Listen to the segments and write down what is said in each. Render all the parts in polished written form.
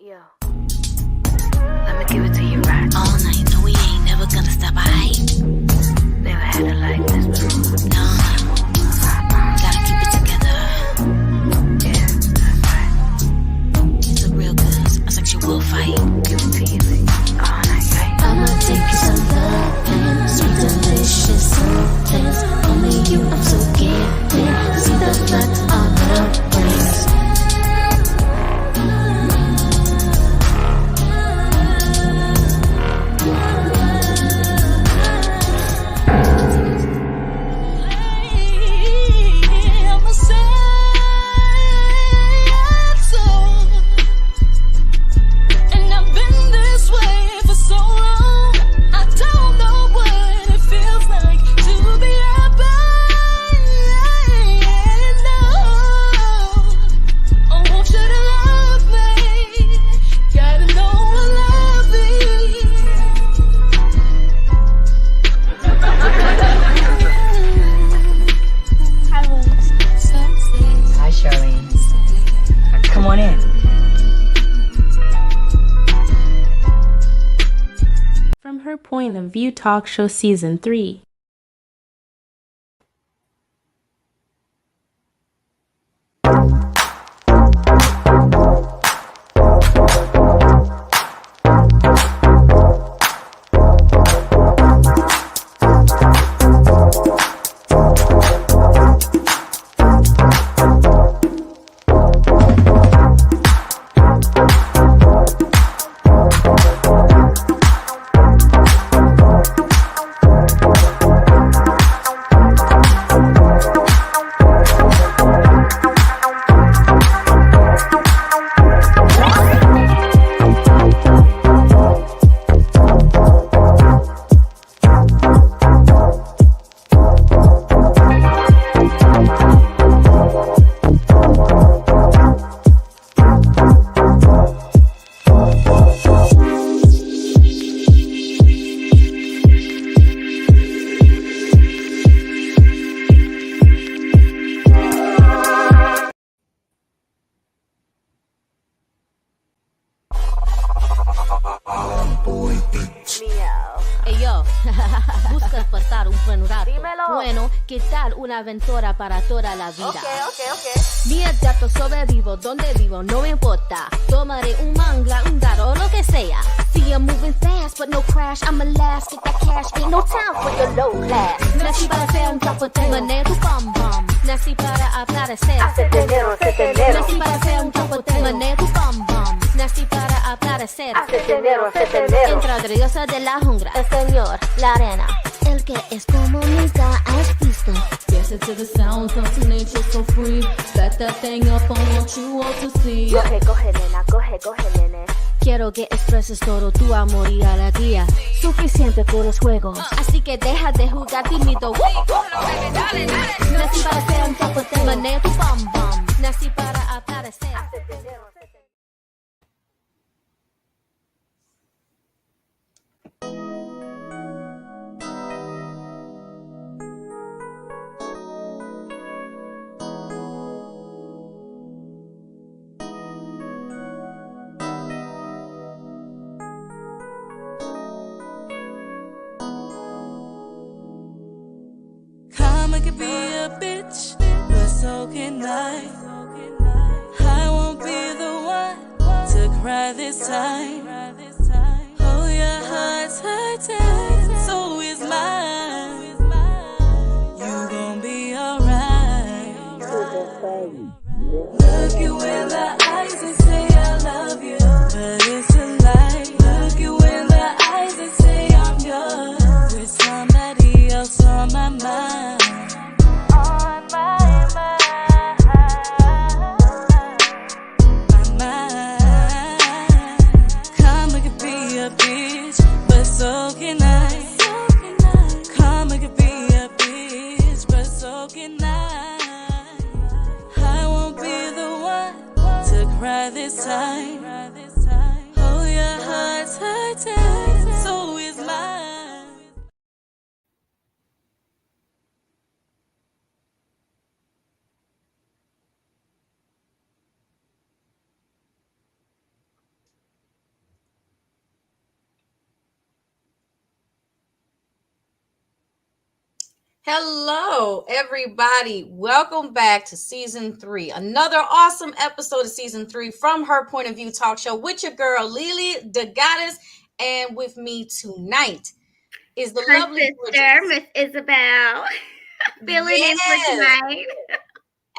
Yo, let me give it to you right. All night, no, we ain't never gonna stop, aight? Never had it like this before. No, gotta keep it together. Yeah, that's right. It's a real good, a sexual fight. Give it to you, all night, right? I'ma take you some loving, sweet delicious somethings. Only you, I'm so gifted. See the blood on the brains. Point of View Talk Show Season 3. ¿Qué tal una aventura para toda la vida? Okay. Mi dato sobrevivo, donde vivo, no me importa. Tomaré un manga, un dado, o lo que sea. See I'm moving fast, but no crash. I'ma last, get that cash, ain't no time for your low class. Nací para ser un capoteo, manejo tu bum bum. Nací para aparecer, hacer dinero. Nací para ser un capoteo, manejo tu bum bum. Nací para aparecer, hacer dinero. Entre la diosa de la jungla, el señor, la arena. El que es como nunca has visto. Yes, to the sound, come to nature so free. Back that thing up, I want you all to see. Coge, nena, coge, nene. Quiero que expreses todo tu amor y alegría. Suficiente por los juegos, así que deja de jugar tímido. Dale. Nací para ser un capoteo, manejo tu bum bum. Nací para aparecer. I could be a bitch, but so can I. I won't be the one to cry this time. Oh, your heart's hurting, so is mine. You gon' be alright. Look you in the eyes and say I love you, but it's a lie. Look you in the eyes and say I'm yours, with somebody else on my mind. So can I. Come, I could be a bitch, but so can I. I won't be the one to cry this time. Oh, your heart's hurting, so is mine. Hello, everybody. Welcome back to season 3. Another awesome episode of season 3 from Her Point of View talk show with your girl, LeeLee, the goddess. And with me tonight is the Her lovely sister, Miss Isabel, filling in for tonight.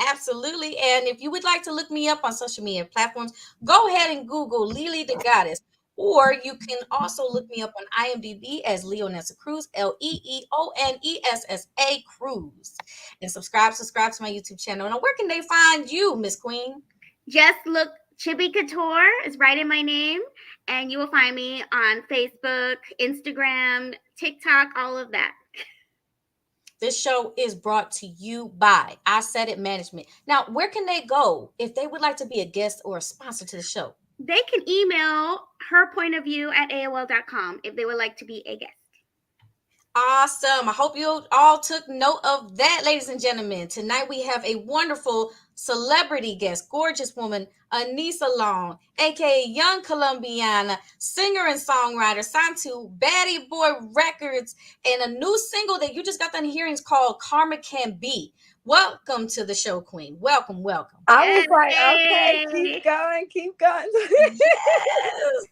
Absolutely. And if you would like to look me up on social media platforms, go ahead and Google LeeLee the Goddess. Or you can also look me up on IMDb as Leonessa Cruz, Leonessa Cruz. And subscribe to my YouTube channel. Now, where can they find you, Miss Queen? Just look, Chibi Couture is right in my name, and you will find me on Facebook, Instagram, TikTok, all of that. This show is brought to you by I Said It Management. Now, where can they go if they would like to be a guest or a sponsor to the show? They can email herpointofview@aol.com if they would like to be a guest. Awesome. I hope you all took note of that, ladies and gentlemen. Tonight we have a wonderful celebrity guest, gorgeous woman, Aanisah Long, aka Young Colombiana, singer and songwriter, signed to Baddie Boy Records, and a new single that you just got done hearing is called Karma Can Be. Welcome to the show, Queen. Welcome. I was like, okay, keep going. Yes.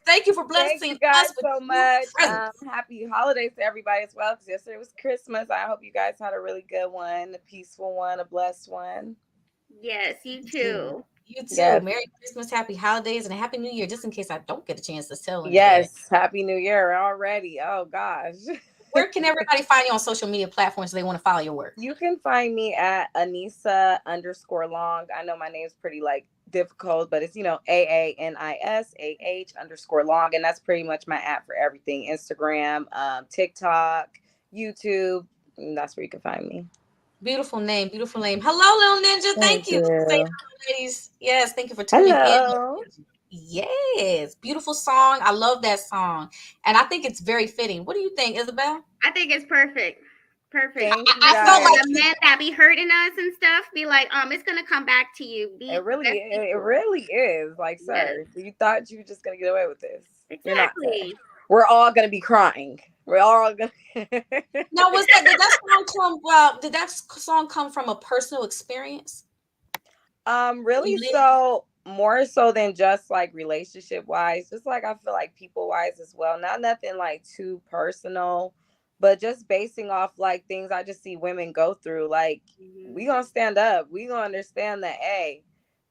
Thank you for blessing Thank you guys us with so much. presents. Happy holidays to everybody as well, because yesterday was Christmas. I hope you guys had a really good one, a peaceful one, a blessed one. Yes, you too. You too. Yes. Merry Christmas, happy holidays, and a happy New Year, just in case I don't get a chance to tell anybody. Yes, Happy New Year already. Oh, gosh. Where can everybody find you on social media platforms if they want to follow your work? You can find me at Aanisah_Long. I know my name's pretty difficult, but it's AANISAH_Long, and that's pretty much my app for everything: Instagram, TikTok, YouTube. And that's where you can find me. Beautiful name. Hello, little ninja. Thank you for saying hello, ladies. Yes, thank you for tuning Hello. in. Yes, beautiful song. I love that song, and I think it's very fitting. What do you think, Isabel? I think it's perfect. Thank you, I felt like the men that be hurting us and stuff be like, it's gonna come back to you. It really is. Like, sir, you thought you were just gonna get away with this? Exactly. We're all gonna be crying. We're all gonna. Now, did that song come from a personal experience? Really? So more so than just relationship wise, just I feel like people wise as well. Not nothing too personal, but just basing off things I just see women go through. We gonna stand up. We gonna understand that, hey,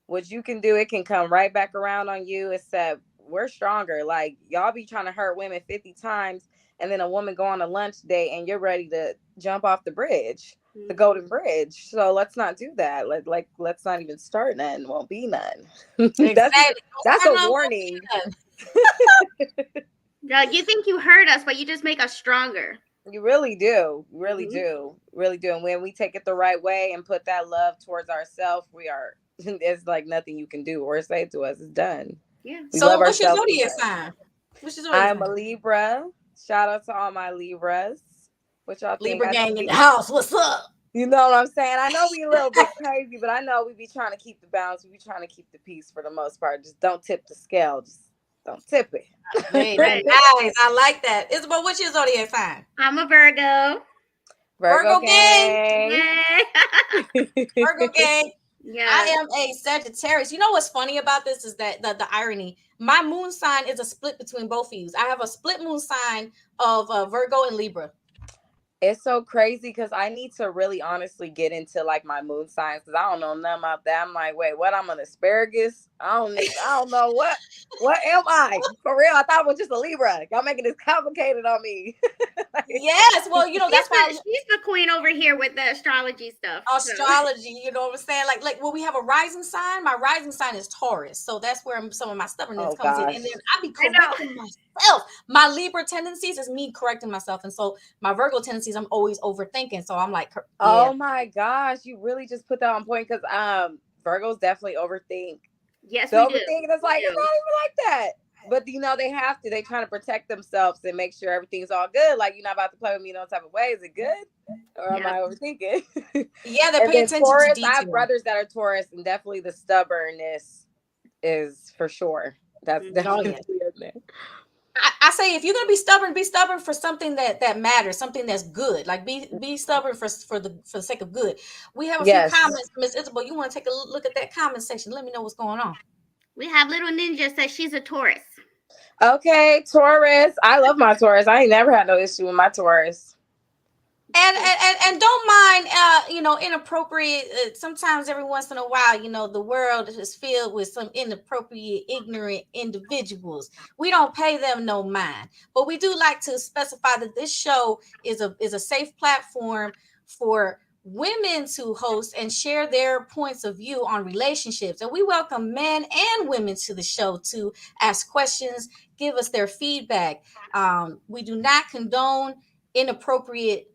what you can do, it can come right back around on you, except we're stronger. Y'all be trying to hurt women 50 times, and then a woman go on a lunch date and you're ready to jump off the bridge, the Golden Bridge. So let's not do that. Let's not even start none. Won't be none. Exactly. That's a warning. You think you hurt us, but you just make us stronger. You really do. Do. And when we take it the right way and put that love towards ourselves, it's nothing you can do or say to us. It's done. Yeah. So what's your zodiac sign? I'm a Libra. Shout out to all my Libras. What y'all think? Libra gang in the house. What's up? You know what I'm saying? I know we a little bit crazy, but I know we be trying to keep the balance. We be trying to keep the peace for the most part. Just don't tip the scale. Just don't tip it. Hey, nice. I like that. Isabel, what's your zodiac sign? I'm a Virgo. Virgo gang. Yay. Virgo gang. Yeah. I am a Sagittarius. You know what's funny about this is that the irony. My moon sign is a split between both of you. I have a split moon sign of Virgo and Libra. It's so crazy because I need to really honestly get into my moon signs, because I don't know nothing about that. I'm like, wait, what? I'm an asparagus? I don't know what am I? For real, I thought it was just a Libra. Y'all making this complicated on me. Yes, well, that's why she's the queen over here with the astrology stuff. Astrology, you know what I'm saying? Well, we have a rising sign. My rising sign is Taurus, so that's where some of my stubbornness comes in, and then I be correcting myself. My Libra tendencies is me correcting myself, and so my Virgo tendencies, I'm always overthinking. So I'm like, oh my gosh, you really just put that on point, because Virgos definitely overthink. Yes, so we do. Overthinking is it's not even like that. But they have to. They trying to protect themselves and make sure everything's all good. You're not about to play with me no type of way. Is it good, or am I overthinking? Yeah, they pay attention Taurus, to detail. I have brothers that are Taurus, and definitely the stubbornness is for sure. That's definitely in there. I say if you're gonna be stubborn for something that matters, something that's good. Like be stubborn for the sake of good. We have a few Yes. comments, Miss Isabel. You want to take a look at that comment section? Let me know what's going on. We have Little Ninja says she's a Taurus. Okay, Taurus. I love my Taurus. I ain't never had no issue with my Taurus. And don't mind inappropriate sometimes every once in a while, the world is filled with some inappropriate ignorant individuals. We don't pay them no mind, but we do like to specify that this show is a safe platform for women to host and share their points of view on relationships, and we welcome men and women to the show to ask questions, give us their feedback. We do not condone inappropriate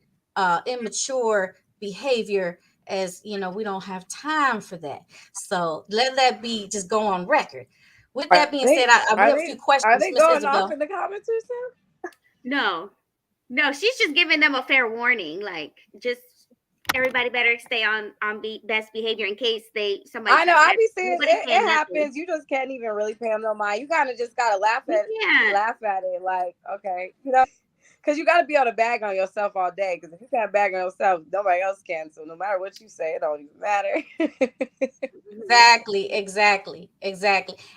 immature behavior, as we don't have time for that. So let that be just go on record. With that being said, we have a few questions. Are they Miss going Isabel. off in the comments or something? No, she's just giving them a fair warning. Like, just everybody better stay on best behavior in case somebody. I know. I be seeing it happens. You just can't even really pay them no mind. You kind of just gotta laugh at it. Like, okay, because you got to be able to bag on yourself all day. Because if you can't bag on yourself, nobody else can. So no matter what you say, it don't even matter. Exactly.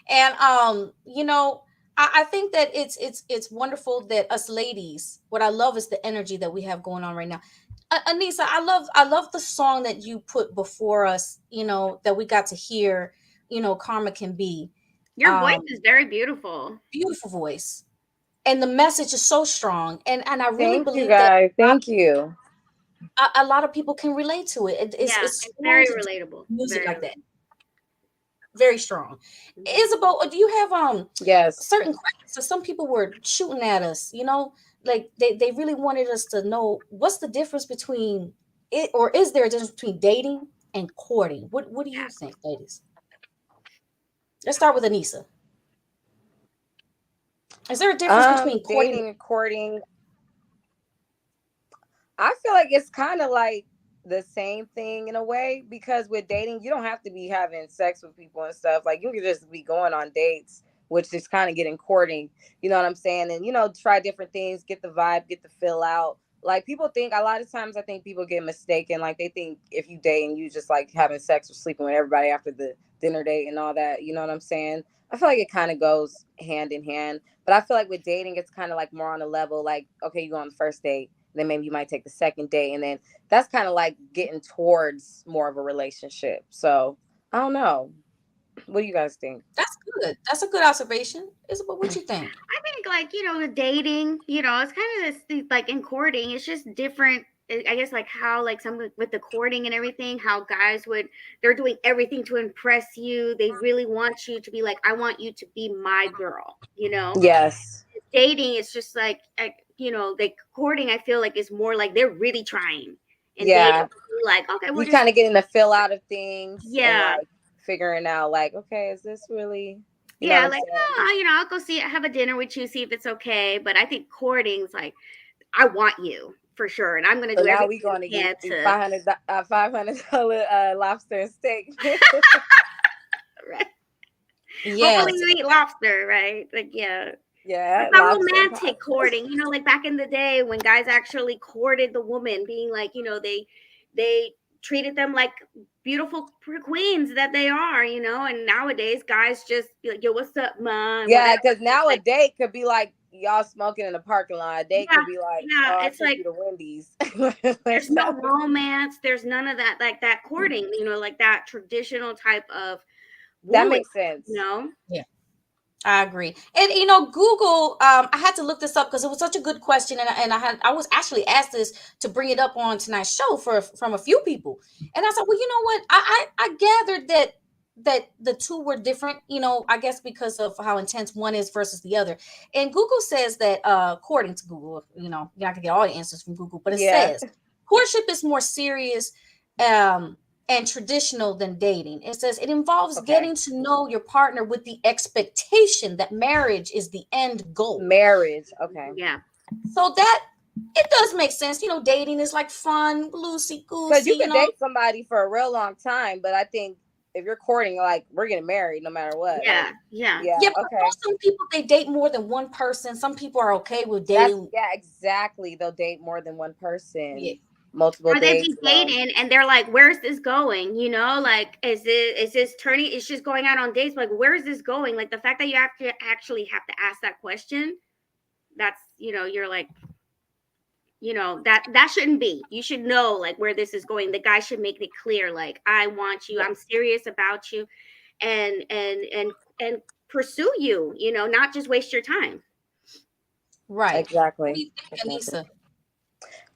And I think that it's wonderful that us ladies. What I love is the energy that we have going on right now. Aanisah, I love the song that you put before us. That we got to hear. Karma Can Be. Your voice is very beautiful. Beautiful voice. And the message is so strong, and I really believe that. Thank you. A lot of people can relate to it. It's very relatable. Music like that, very strong. Isabel, do you have yes certain questions? So some people were shooting at us. Like they really wanted us to know what's the difference between it, or is there a difference between dating and courting? What do you think, ladies? Let's start with Aanisah. Is there a difference between dating and courting? I feel like it's kind of like the same thing in a way, because with dating, you don't have to be having sex with people and stuff. Like, you can just be going on dates, which is kind of getting courting. You know what I'm saying? And, try different things, get the vibe, get the feel out. Like, people think, a lot of times I think people get mistaken. Like, they think if you date and you just like having sex or sleeping with everybody after the dinner date and all that. You know what I'm saying? I feel like it kind of goes hand in hand. But I feel like with dating, it's kind of like more on a level, like, okay, you go on the first date, then maybe you might take the second date, and then that's kind of like getting towards more of a relationship. So I don't know. What do you guys think? That's good. That's a good observation. Isabel, what you think? I think, like, the dating, it's kind of this, like, in courting, it's just different. I guess, like, how, like, some with the courting and everything, how guys they're doing everything to impress you. They really want you to be like, I want you to be my girl, Yes. Dating, it's just like, like courting, I feel like is more like they're really trying. And dating, like, okay, we're kind of getting the feel out of things. Yeah. And, like, figuring out, like, okay, is this really... Yeah, like, I'll go have a dinner with you, see if it's okay. But I think courting's like, I want you for sure, and I'm going to do everything. Now we're going to get $500 lobster and steak. Right. Yeah. Hopefully you eat lobster, right? Like, yeah. Yeah. It's not romantic courting, like back in the day when guys actually courted the woman, being like, they treated them like beautiful queens that they are, and nowadays guys just be like, yo, what's up, mom? Yeah, because now a date could be like y'all smoking in the parking lot. A date could be like, it's like the Wendy's. There's no romance. There's none of that, like that courting, like that traditional type of that makes sense. Yeah. I agree. And Google, I had to look this up because it was such a good question, and I was actually asked this to bring it up on tonight's show from a few people. And I said, well, you know what? I gathered that the two were different, I guess because of how intense one is versus the other. And Google says that according to Google, you're not gonna get all the answers from Google, but it says courtship is more serious and traditional than dating. It says it involves getting to know your partner with the expectation that marriage is the end goal. Marriage, okay. Yeah. So that it does make sense. Dating is like fun, loosey goosey. Because you can date somebody for a real long time, but I think if you're courting, like we're getting married no matter what. Yeah, like, yeah. Yeah, but okay. some people, they date more than one person. Some people are okay with That's dating. exactly. They'll date more than one person, Yeah. multiple Or they dates. be dating and they're like, where's this going? You know, like, is this turning? It's just going out on dates. Like, where is this going? Like, the fact that you have to actually have to ask that question, that's, you know, you're like, you know, that shouldn't be. You should know like where this is going. The guy should make it clear, like, I want you, I'm serious about you, and pursue you, you know, not just waste your time. Right. Exactly. What do you think,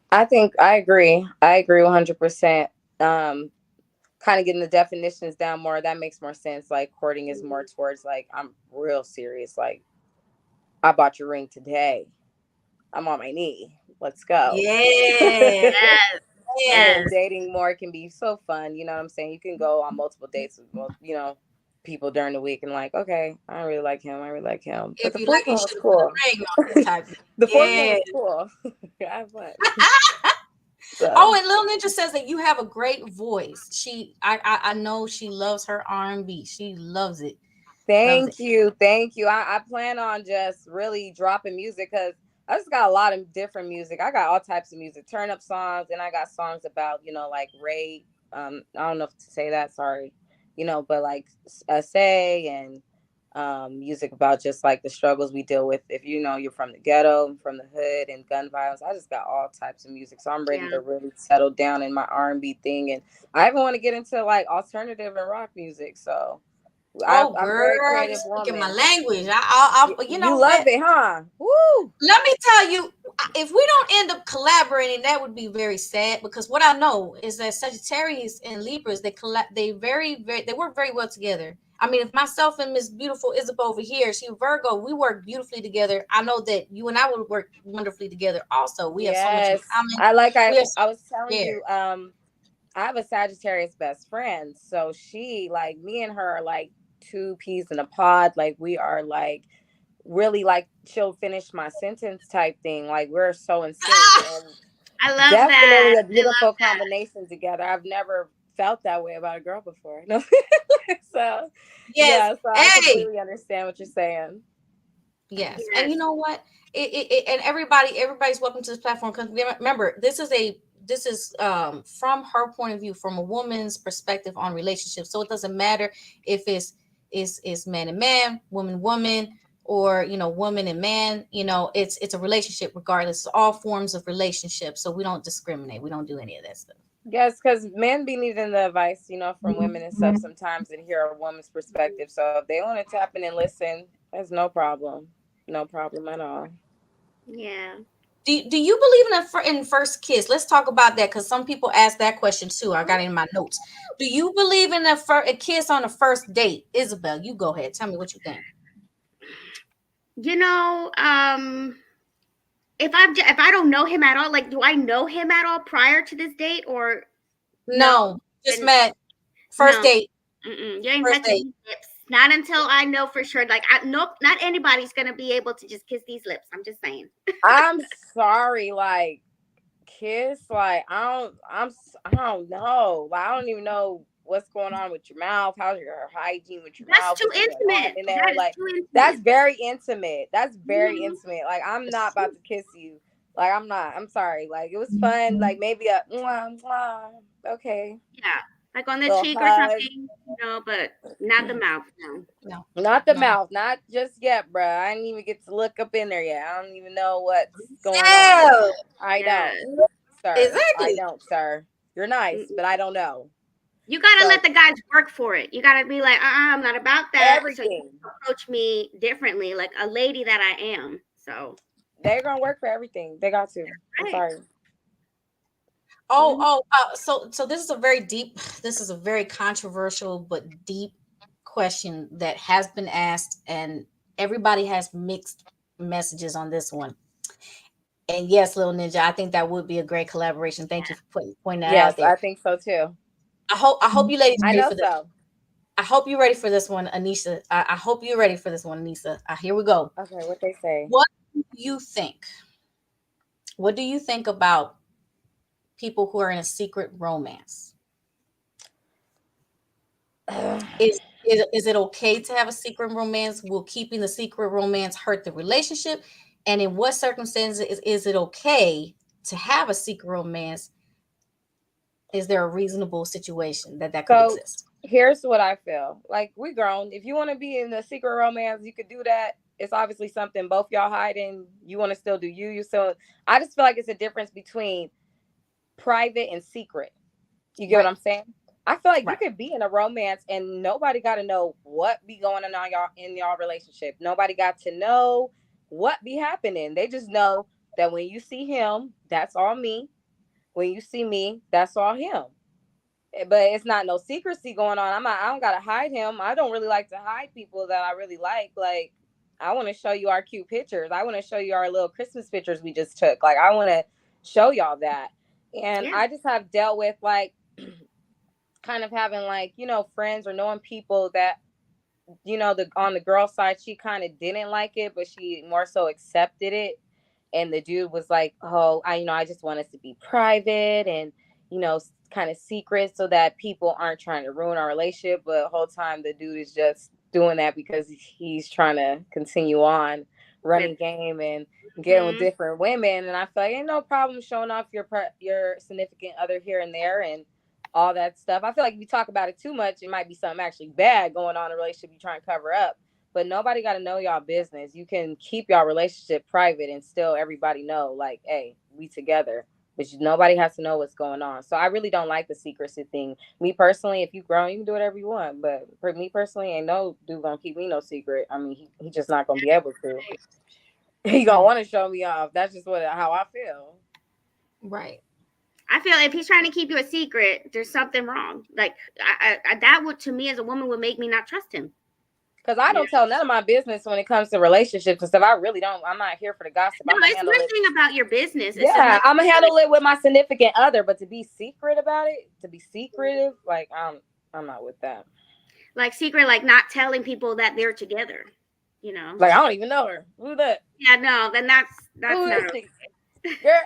Aanisah? I agree 100%. Kind of getting the definitions down more, that makes more sense. Like courting is more towards like, I'm real serious, like I bought your ring today, I'm on my knee, let's go. Yeah. And then dating more can be so fun, you know what I'm saying? You can go on multiple dates with, you know, people during the week and like, okay, I really like him, but If the you fourth like, you one was should cool. put a ring on this type. The fourth one was cool. I have fun. So. Oh, and Lil Ninja says that you have a great voice. I know she loves her R&B. She loves it. Thank you. I plan on just really dropping music because I just got a lot of different music. I got all types of music, turn up songs, and I got songs about, you know, like rape. I don't know if to say that, sorry, you know, but like essay and music about just like the struggles we deal with. If you know you're from the ghetto, from the hood, and gun violence, I just got all types of music. So I'm ready to really settle down in my R&B thing, and I even want to get into like alternative and rock music. So. Oh, I'm girl, very creative speaking woman. my language. I you know, you love it, huh? Woo! Let me tell you, if we don't end up collaborating, that would be very sad. Because what I know is that Sagittarius and Libras, they work very well together. I mean, if myself and Miss Beautiful Isabel over here, she Virgo, we work beautifully together. I know that you and I would work wonderfully together. Also, we have so much in common. I was telling you, I have a Sagittarius best friend, so she, like, me and her are like two peas in a pod. Like, we are like really like she'll finish my sentence type thing. Like, we're so in sync. And I love definitely that. a beautiful combination together. I've never felt that way about a girl before. So yes, so I completely understand what you're saying. Yes. And you know what? And everybody's welcome to this platform, because remember, this is from her point of view, from a woman's perspective on relationships. So it doesn't matter if it's man and man, woman, or, you know, woman and man. You know, it's a relationship regardless. All forms of relationships. So we don't discriminate. We don't do any of that stuff. Yes, because men be needing the advice, you know, from women and stuff sometimes, and hear a woman's perspective. So if they want to tap in and listen, there's no problem. No problem at all. Yeah. Do you believe in first kiss? Let's talk about that, because some people ask that question too. I got it in my notes. Do you believe in a kiss on a first date? Isabel, you go ahead. Tell me what you think. You know, if I don't know him at all, like, do I know him at all prior to this date, or no? Just met first date. You ain't touching these lips. Not until I know for sure. Like, nope, not anybody's gonna be able to just kiss these lips. I'm just saying. I'm sorry, like, kiss, like, I don't know. Like, I don't even know what's going on with your mouth. How's your hygiene with your mouth? That's too intimate. In there? Like, that's very intimate. That's very intimate. Like, I'm not about to kiss you. Like, I'm not. I'm sorry. Like, it was fun. Like, maybe a mwah, mwah. Okay. Yeah. Like on the cheek or something, you know, but not the mouth. No. Not the mouth. Not just yet, bro. I didn't even get to look up in there yet. I don't even know what's going on. I don't, sir. Exactly. I don't, sir. You're nice, but I don't know. You gotta let the guys work for it. You gotta be like, I'm not about that. Everything. So you approach me differently, like a lady that I am. So they're gonna work for everything. They got to. I'm sorry. So this is a very controversial but deep question that has been asked, and everybody has mixed messages on this one. And yes, Little Ninja, I think that would be a great collaboration. Thank you for pointing that out there. Yes, I think so too. I hope you ladies I ready know for this. so. I hope you're ready for this one, Aanisah. I hope you're ready for this one, Aanisah. Here we go. Okay, what they say. What do you think? What do you think about people who are in a secret romance? Is it okay to have a secret romance? Will keeping the secret romance hurt the relationship? And in what circumstances is it okay to have a secret romance? Is there a reasonable situation that could So exist? here's what I feel. Like, we grown. If you want to be in a secret romance, you could do that. It's obviously something both y'all hiding. You want to still do you. So I just feel like it's a difference between private and secret. You get what I'm saying? I feel like you could be in a romance and nobody got to know what be going on y'all relationship. Nobody got to know what be happening. They just know that when you see him, that's all me. When you see me, that's all him. But it's not no secrecy going on. I don't gotta hide him. I don't really like to hide people that I really like. Like, I want to show you our cute pictures. I want to show you our little Christmas pictures we just took. Like, I want to show y'all that. And I just have dealt with, like, kind of having, like, friends or knowing people that, on the girl side, she kind of didn't like it, but she more so accepted it. And the dude was like, oh, I just want us to be private and, kind of secret so that people aren't trying to ruin our relationship. But the whole time the dude is just doing that because he's trying to continue on running game and getting with different women. And I feel like ain't no problem showing off your significant other here and there and all that stuff. I feel like if you talk about it too much, it might be something actually bad going on in a relationship you trying to cover up. But nobody got to know y'all business. You can keep y'all relationship private and still everybody know, like, hey, we together. But nobody has to know what's going on. So I really don't like the secrecy thing. Me personally, if you grown, you can do whatever you want. But for me personally, ain't no dude gonna keep me no secret. I mean, he just not gonna be able to. He gonna want to show me off. That's just how I feel. Right. I feel if he's trying to keep you a secret, there's something wrong. Like, that would, to me as a woman, would make me not trust him. Because I don't tell none of my business when it comes to relationships and stuff. I really don't. I'm not here for the gossip. No, it's one thing about your business. Yeah, I'm gonna handle it with my significant other, but to be secret about it, to be secretive, like, I'm not with that. Like, secret, like not telling people that they're together. Like, I don't even know her. Who that? Yeah, no, then that's who not is she? Girl.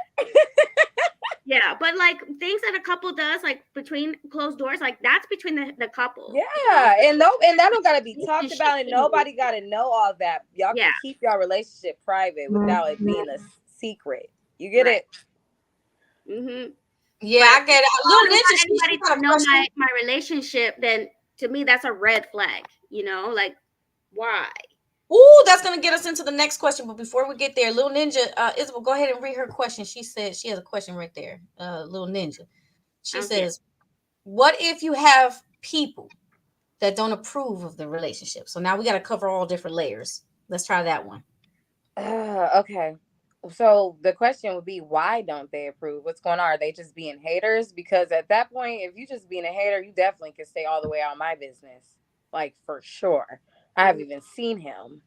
Yeah, but like things that a couple does, like between closed doors, like that's between the couple. Yeah, and that don't gotta be talked about, and nobody gotta know all that. Y'all can keep y'all relationship private without it being a secret. You get it? Mm-hmm. Yeah, I get it. Anybody to know my relationship, then to me that's a red flag. Like, why? Ooh, that's gonna get us into the next question. But before we get there, Little Ninja, Isabel, go ahead and read her question. She said she has a question right there. Little Ninja. She says, what if you have people that don't approve of the relationship? So now we got to cover all different layers. Let's try that one. Okay. So the question would be, why don't they approve? What's going on? Are they just being haters? Because at that point, if you just being a hater, you definitely can stay all the way out of my business. Like, for sure. I haven't even seen him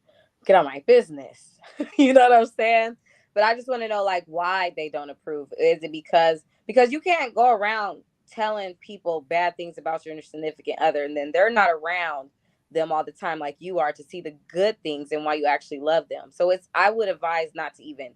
get on my business. You know what I'm saying? But I just want to know, like, why they don't approve. Is it because you can't go around telling people bad things about your significant other, and then they're not around them all the time like you are to see the good things and why you actually love them. So I would advise not to even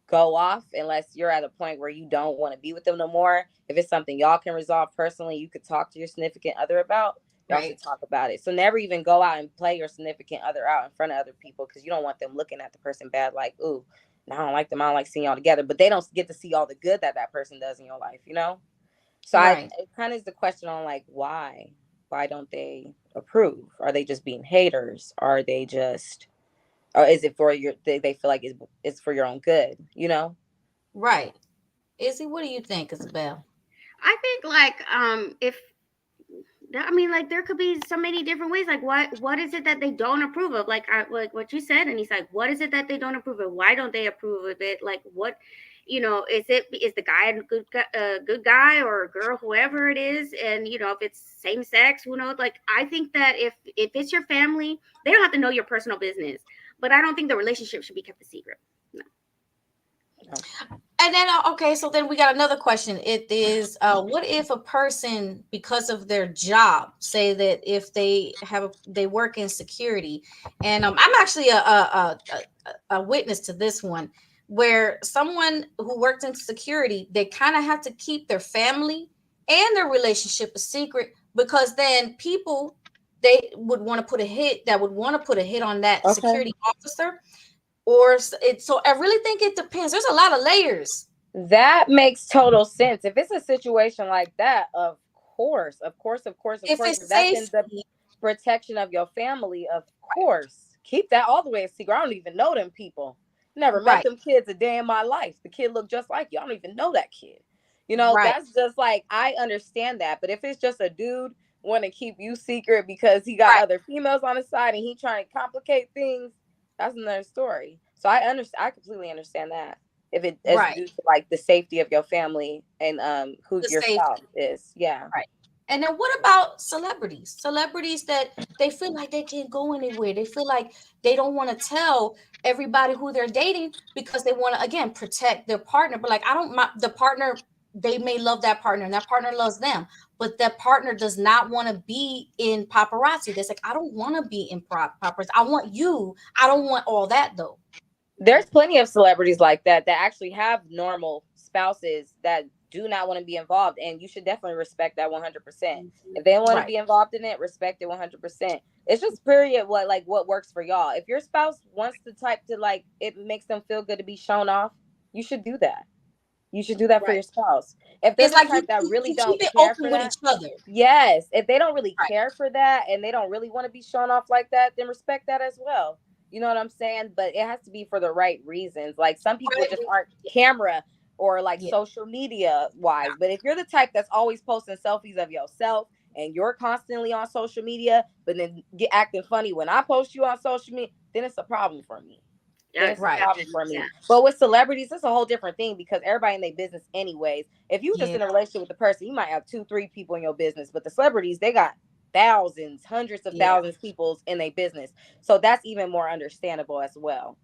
go off unless you're at a point where you don't want to be with them no more. If it's something y'all can resolve personally, you could talk to your significant other about. Y'all should talk about it. So never even go out and play your significant other out in front of other people, because you don't want them looking at the person bad, like, ooh, I don't like them. I don't like seeing y'all together. But they don't get to see all the good that person does in your life, So it kind of is the question on, like, why don't they approve? Are they just being haters? Are they just, or is it for they feel like it's for your own good, Right. Izzy, what do you think, Isabel? I think, like, like there could be so many different ways. Like, what is it that they don't approve of? Like what you said, and he's like, what is it that they don't approve of? Why don't they approve of it? Like, what, is the guy a good guy or a girl, whoever it is? And if it's same sex, who knows? Like, I think that if it's your family, they don't have to know your personal business. But I don't think the relationship should be kept a secret. No. And then, so then we got another question. It is, what if a person, because of their job, say that if they work in security, and I'm actually a witness to this one, where someone who worked in security, they kind of have to keep their family and their relationship a secret, because then people they would want to put a hit on that Okay. security officer, or so I really think it depends. There's a lot of layers. That makes total sense. If it's a situation like that, of course, If if it's that's in the safety, protection of your family, of course, keep that all the way a secret. I don't even know them people. Never met right, them kids a day in my life. The kid looked just like you. I don't even know that kid. right, That's just like, I understand that. But if it's just a dude want to keep you secret because he got right, other females on his side and he trying to complicate things, that's another story. So I completely understand that. If it is right. due to like the safety of your family and who The your spouse safety, is. Yeah. right. And then what about celebrities? Celebrities that they feel like they can't go anywhere. They feel like they don't want to tell everybody who they're dating because they want to, again, protect their partner. But like, the partner, they may love that partner and that partner loves them, but that partner does not want to be in paparazzi. That's like, I don't want to be in paparazzi. I want you. I don't want all that though. There's plenty of celebrities like that actually have normal spouses that do not want to be involved, and you should definitely respect that 100%. If they want to Right. be involved in it, respect it 100%. It's just period what works for y'all. If your spouse wants the type to, like, it makes them feel good to be shown off, you should do that. You should do that for Right. your spouse. If they're It's the like type that really you don't keep it care open for with that, each other. yes. If they don't really Right. care for that and they don't really want to be shown off like that, then respect that as well. You know what I'm saying? But it has to be for the right reasons. Like, some people Right. just aren't camera or like Yeah. social media wise. But if you're the type that's always posting selfies of yourself and you're constantly on social media, but then get acting funny when I post you on social media, then it's a problem for me. Then it's a Right. problem for me. Yeah. But with celebrities, it's a whole different thing because everybody in their business anyways. If you just Yeah. in a relationship with the person, you might have 2-3 people in your business. But the celebrities, they got thousands, hundreds of Yeah. thousands of people in their business. So that's even more understandable as well.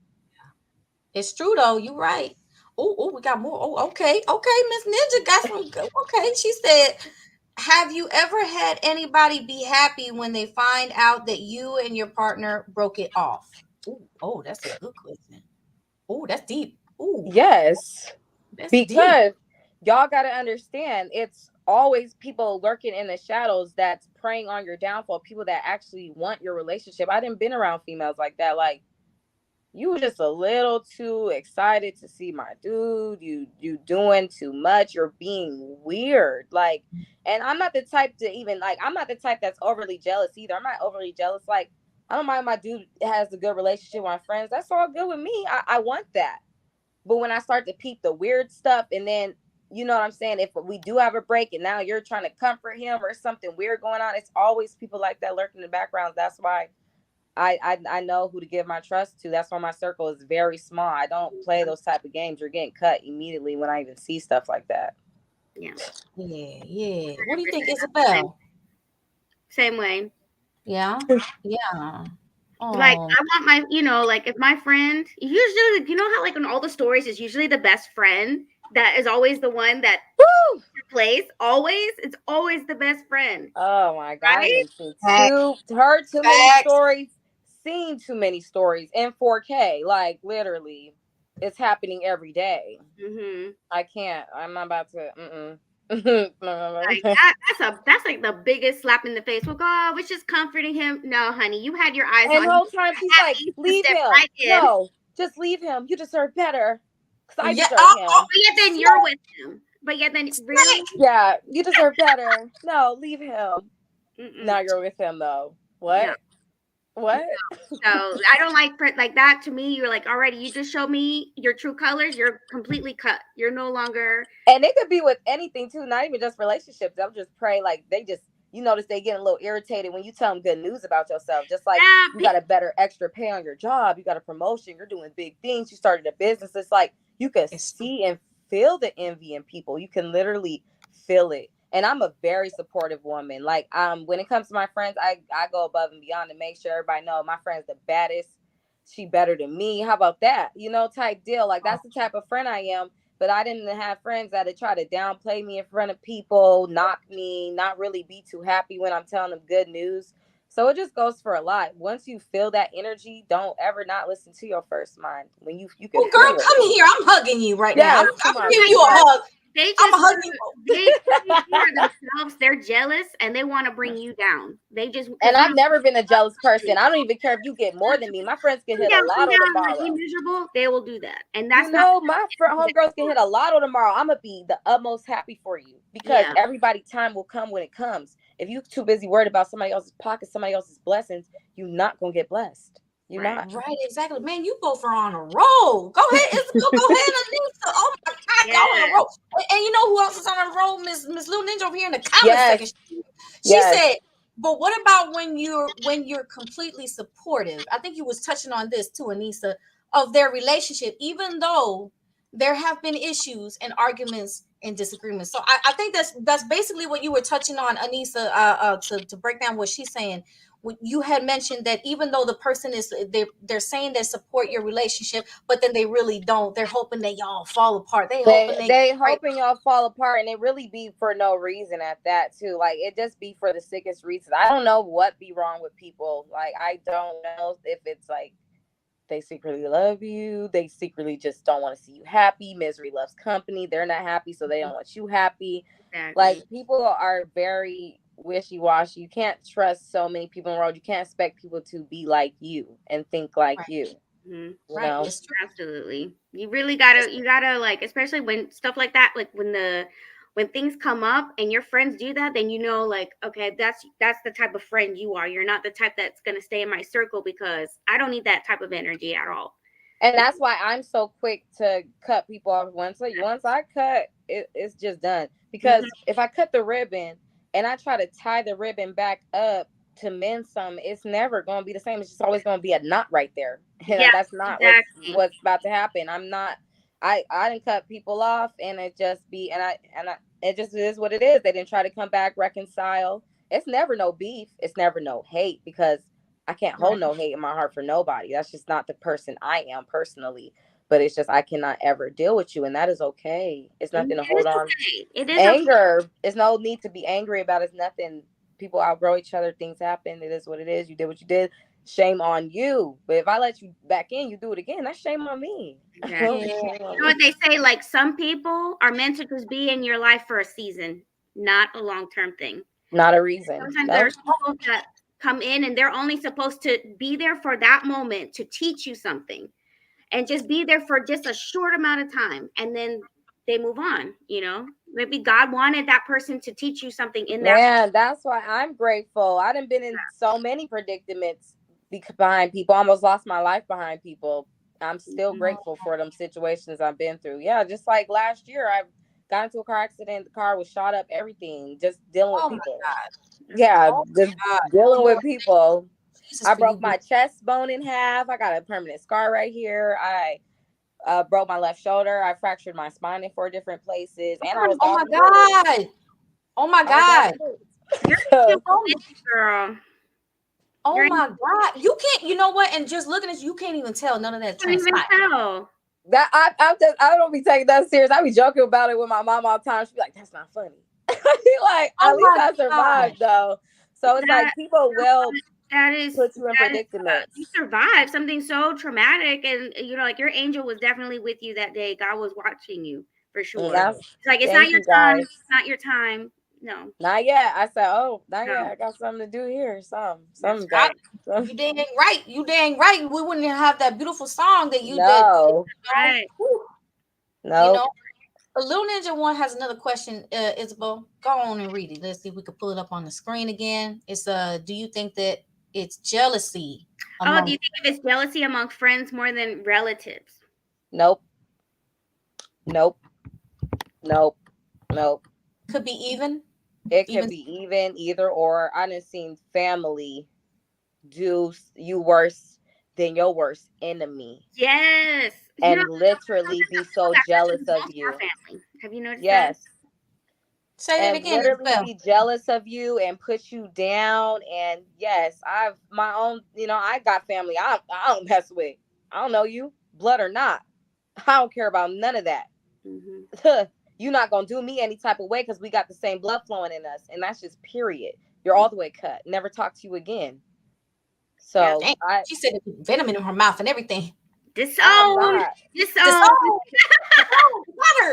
It's true though. You're right. Oh, we got more. Oh, okay. Miss Ninja got some. Okay, she said, "Have you ever had anybody be happy when they find out that you and your partner broke it off?" Oh, that's a good question. Oh, that's deep. Oh, Yes, that's deep. because y'all got to understand, it's always people lurking in the shadows that's preying on your downfall, people that actually want your relationship. I didn't been around females like that. Like, you were just a little too excited to see my dude. You doing too much. You're being weird. Like, and I'm not the type to even, like, I'm not the type that's overly jealous either. I'm not overly jealous. Like, I don't mind my dude has a good relationship with my friends. That's all good with me. I want that. But when I start to peep the weird stuff, and then, you know what I'm saying, if we do have a break and now you're trying to comfort him or something weird going on, it's always people like that lurking in the background. That's why I know who to give my trust to. That's why my circle is very small. I don't play those type of games. You're getting cut immediately when I even see stuff like that. Yeah. Yeah. What do you think, Isabel? Same way. Yeah. Yeah. Like, Oh, I want my, like, if my friend, usually, you know how, like, in all the stories, it's usually the best friend that is always the one that plays. It's always the best friend. Oh my God. Right? Heard too many Facts. stories, seen too many stories in 4K. Like, literally, it's happening every day. Mm-hmm. I can't. I'm not about to. Like, that's like the biggest slap in the face. Well, God, was just comforting him. No, honey, you had your eyes And on the whole time she's like, him. leave Step him. right in. No, just leave him. You deserve better. Because I Yeah, deserve him. But yet then you're with him. But yet then, really? Yeah, you deserve better. No, leave him. Mm-mm. Now you're with him, though. What? No. What? So I don't like that. To me, you're like, already, you just showed me your true colors. You're completely cut. You're no longer. And it could be with anything, too. Not even just relationships. I'm just pray, like, they just, you notice they get a little irritated when you tell them good news about yourself. Just like, you got a better extra pay on your job. You got a promotion. You're doing big things. You started a business. It's like, you can see and feel the envy in people. You can literally feel it. And I'm a very supportive woman. Like, when it comes to my friends, I go above and beyond to make sure everybody know my friend's the baddest. She better than me. How about that? You know, type deal. Like, that's the type of friend I am. But I didn't have friends that would try to downplay me in front of people, knock me, not really be too happy when I'm telling them good news. So it just goes for a lot. Once you feel that energy, don't ever not listen to your first mind. When you can girl, feel it. come here. I'm hugging you right now. Yes, I'm giving you a hug. They just I'm a hug you. they for themselves. They're jealous and they want to bring you down. They just And I've never been a jealous person. I don't even care if you get more than me. My friends can hit a lotto tomorrow. Be miserable. They will do that, and that's my homegirls can hit a lotto tomorrow. I'm gonna be the utmost happy for you because everybody time will come when it comes. If you're too busy worried about somebody else's pockets, somebody else's blessings, you're not gonna get blessed. You're not. Right, exactly. Man, you both are on a roll. Go ahead, Isabel. Go ahead, Aanisah. Oh my God, go on a roll. And you know who else is on a roll? Miss Lil Ninja over here in the comment section. She said, but what about when you're completely supportive? I think you was touching on this too, Aanisah, of their relationship, even though there have been issues and arguments and disagreements. So I think that's basically what you were touching on, Aanisah, to break down what she's saying. You had mentioned that even though the person is they're saying they support your relationship, but then they really don't. They're hoping that y'all fall apart. They hoping y'all fall apart, and it really be for no reason at that too. Like it just be for the sickest reasons. I don't know what be wrong with people. Like I don't know if it's like they secretly love you. They secretly just don't want to see you happy. Misery loves company. They're not happy, so they don't want you happy. Exactly. Like people are very wishy-washy. You can't trust so many people in the world. You can't expect people to be like you and think like you. Mm-hmm. You know? Absolutely. You really gotta like, especially when stuff like that, like when things come up and your friends do that, then you know, like, okay, that's the type of friend you are. You're not the type that's gonna stay in my circle because I don't need that type of energy at all. And that's why I'm so quick to cut people off. Once I cut, it's just done. Because if I cut the ribbon and I try to tie the ribbon back up to mend some, it's never going to be the same. It's just always going to be a knot right there. And that's not what's about to happen. I didn't cut people off, and it just be, it just is what it is. They didn't try to come back, reconcile. It's never no beef. It's never no hate, because I can't hold no hate in my heart for nobody. That's just not the person I am personally. But it's just, I cannot ever deal with you, and that is okay. It's nothing to hold on. It is anger. There's no need to be angry about it. It's nothing. People outgrow each other. Things happen. It is what it is. You did what you did. Shame on you. But if I let you back in, you do it again. That's shame on me. Exactly. You know what they say? Like, some people are meant to just be in your life for a season, not a long-term thing. Not a reason. Sometimes there's people that come in and they're only supposed to be there for that moment to teach you something. And just be there for just a short amount of time, and then they move on. You know, maybe God wanted that person to teach you something in that. Yeah, that's why I'm grateful. I done been in so many predicaments behind people. I almost lost my life behind people. I'm still grateful for them situations I've been through. Yeah, just like last year, I got into a car accident. The car was shot up. Everything, just dealing with people. Dealing with people. I broke my chest bone in half. I got a permanent scar right here. I broke my left shoulder. I fractured my spine in 4 different places. And I was Oh my God. You're girl. Oh my God. You can't, you know what? And just looking at you can't even tell none of that. You can't even tell. That I don't be taking that serious. I be joking about it with my mom all the time. She be like, that's not funny. I be like, at least I survived though. So it's like people will put you in predicaments. You survived something so traumatic, and you know, like your angel was definitely with you that day. God was watching you for sure. It's like, it's not your time. It's not your time. No, not yet. I said, not yet. I got something to do here. Something. You dang right. You dang right. We wouldn't have that beautiful song that you did. Right. No. You know, a Little Ninja One has another question, Isabel. Go on and read it. Let's see if we can pull it up on the screen again. It's do you think that it's jealousy? Do you think it's jealousy among friends more than relatives? Nope. Could be even. It could be even, either or. I done seen family do you worse than your worst enemy. Yes. And literally be so jealous of you. Have you noticed that? Say that again. Literally be jealous of you and put you down. And yes, I've my own, I got family I don't mess with. I don't know you, blood or not. I don't care about none of that. You're not going to do me any type of way because we got the same blood flowing in us. And that's just period. You're all the way cut. Never talk to you again. So she said venom in her mouth and everything. I'm Disowned. not. Disowned.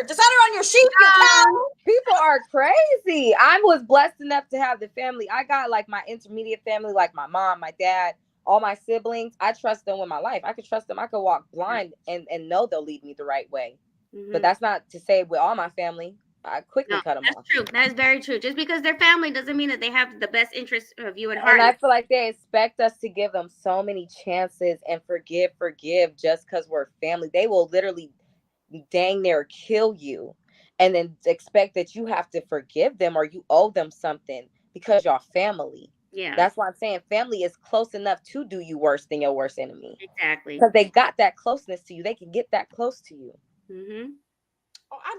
Dishonor on your sheep, your cow. People are crazy. I was blessed enough to have the family. I got like my intermediate family, like my mom, my dad, all my siblings. I trust them with my life. I could trust them. I could walk blind and know they'll lead me the right way. But that's not to say with all my family. I quickly cut them off. That's true. That is very true. Just because they're family doesn't mean that they have the best interest of you at heart. And I feel like they expect us to give them so many chances and forgive just because we're family. They will literally dang near kill you and then expect that you have to forgive them or you owe them something because y'all family. Yeah. That's why I'm saying family is close enough to do you worse than your worst enemy. Exactly. Because they got that closeness to you. They can get that close to you.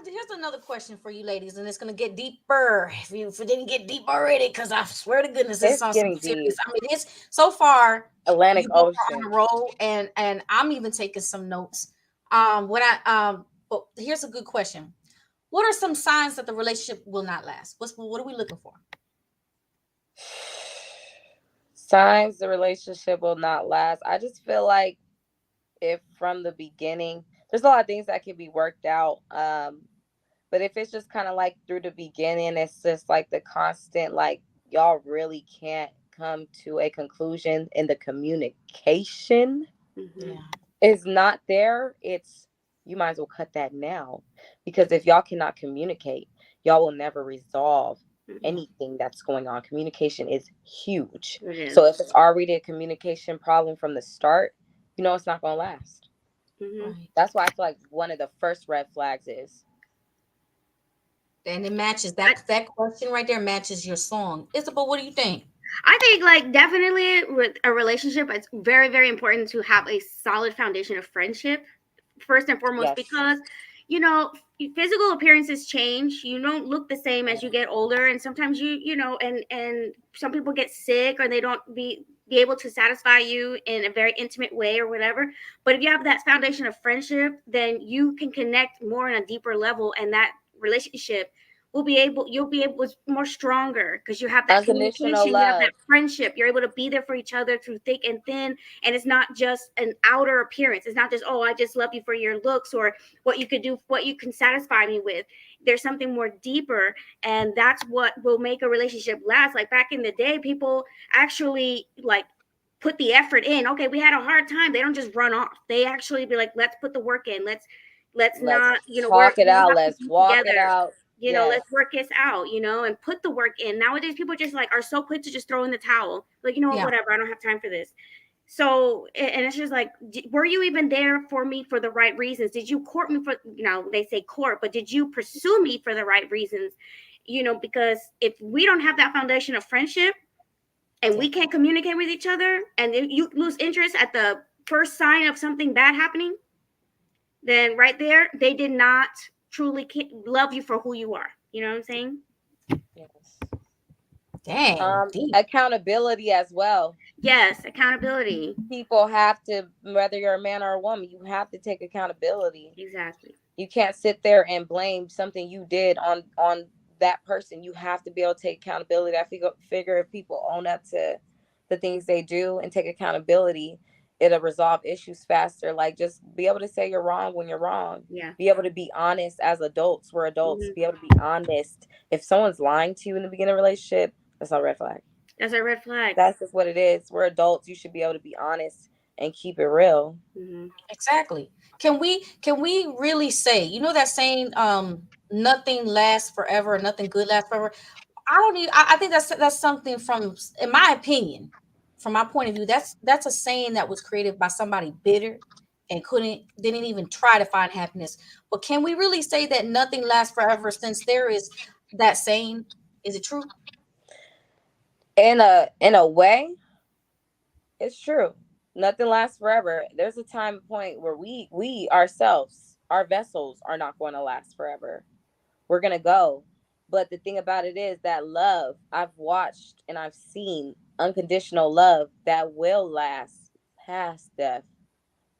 Here's another question for you ladies, and it's going to get deeper. If it didn't get deep already, because I swear to goodness, it's on some serious. I mean, it's so far Atlantic Ocean on the road, and I'm even taking some notes. But here's a good question: what are some signs that the relationship will not last? What are we looking for? Signs the relationship will not last. I just feel like if from the beginning, there's a lot of things that can be worked out. But if it's just kind of like through the beginning, it's just like the constant, like y'all really can't come to a conclusion in the communication is not there. It's, you might as well cut that now, because if y'all cannot communicate, y'all will never resolve anything that's going on. Communication is huge. So if it's already a communication problem from the start, you know it's not going to last. Right. That's why I feel like one of the first red flags is. And it matches that question right there matches your song. Isabel, what do you think? I think like definitely with a relationship, it's very, very important to have a solid foundation of friendship first and foremost, because you know, physical appearances change. You don't look the same as you get older, and sometimes you know, and some people get sick or they don't be able to satisfy you in a very intimate way or whatever. But if you have that foundation of friendship, then you can connect more on a deeper level, and that relationship you'll be able it's more stronger because you have that communication, you have that friendship, you're able to be there for each other through thick and thin, and it's not just an outer appearance. It's not just, oh, I just love you for your looks or what you could do, what you can satisfy me with. There's something more deeper, and that's what will make a relationship last. Like back in the day, people actually like put the effort in. Okay, we had a hard time, they don't just run off. They actually be like, let's put the work in, let's not, you know, talk it out, let's walk it out. You know, let's work this out, you know, and put the work in. Nowadays, people just like are so quick to just throw in the towel. Like, you know, whatever, I don't have time for this. So, and it's just like, were you even there for me for the right reasons? Did you court me for, you know, they say court, but did you pursue me for the right reasons? You know, because if we don't have that foundation of friendship and we can't communicate with each other, and you lose interest at the first sign of something bad happening, then right there, they did not truly love you for who you are. You know what I'm saying? Yes. Dang. Accountability as well. Yes, accountability. People have to, whether you're a man or a woman, you have to take accountability. Exactly. You can't sit there and blame something you did on that person. You have to be able to take accountability. I figure if people own up to the things they do and take accountability, it'll resolve issues faster. Like, just be able to say you're wrong when you're wrong. Yeah. Be able to be honest as adults. We're adults. Be able to be honest. If someone's lying to you in the beginning of a relationship, that's not a red flag. That's a red flag. That's just what it is. We're adults. You should be able to be honest and keep it real. Exactly. Can we really say, you know, that saying, nothing lasts forever, nothing good lasts forever? I think that's something from, in my opinion, from my point of view, that's a saying that was created by somebody bitter and didn't even try to find happiness. But can we really say that nothing lasts forever, since there is that saying? Is it true? In a way, it's true. Nothing lasts forever. There's a time and point where we ourselves, our vessels are not going to last forever. We're going to go. But the thing about it is that love, I've watched and I've seen unconditional love that will last past death,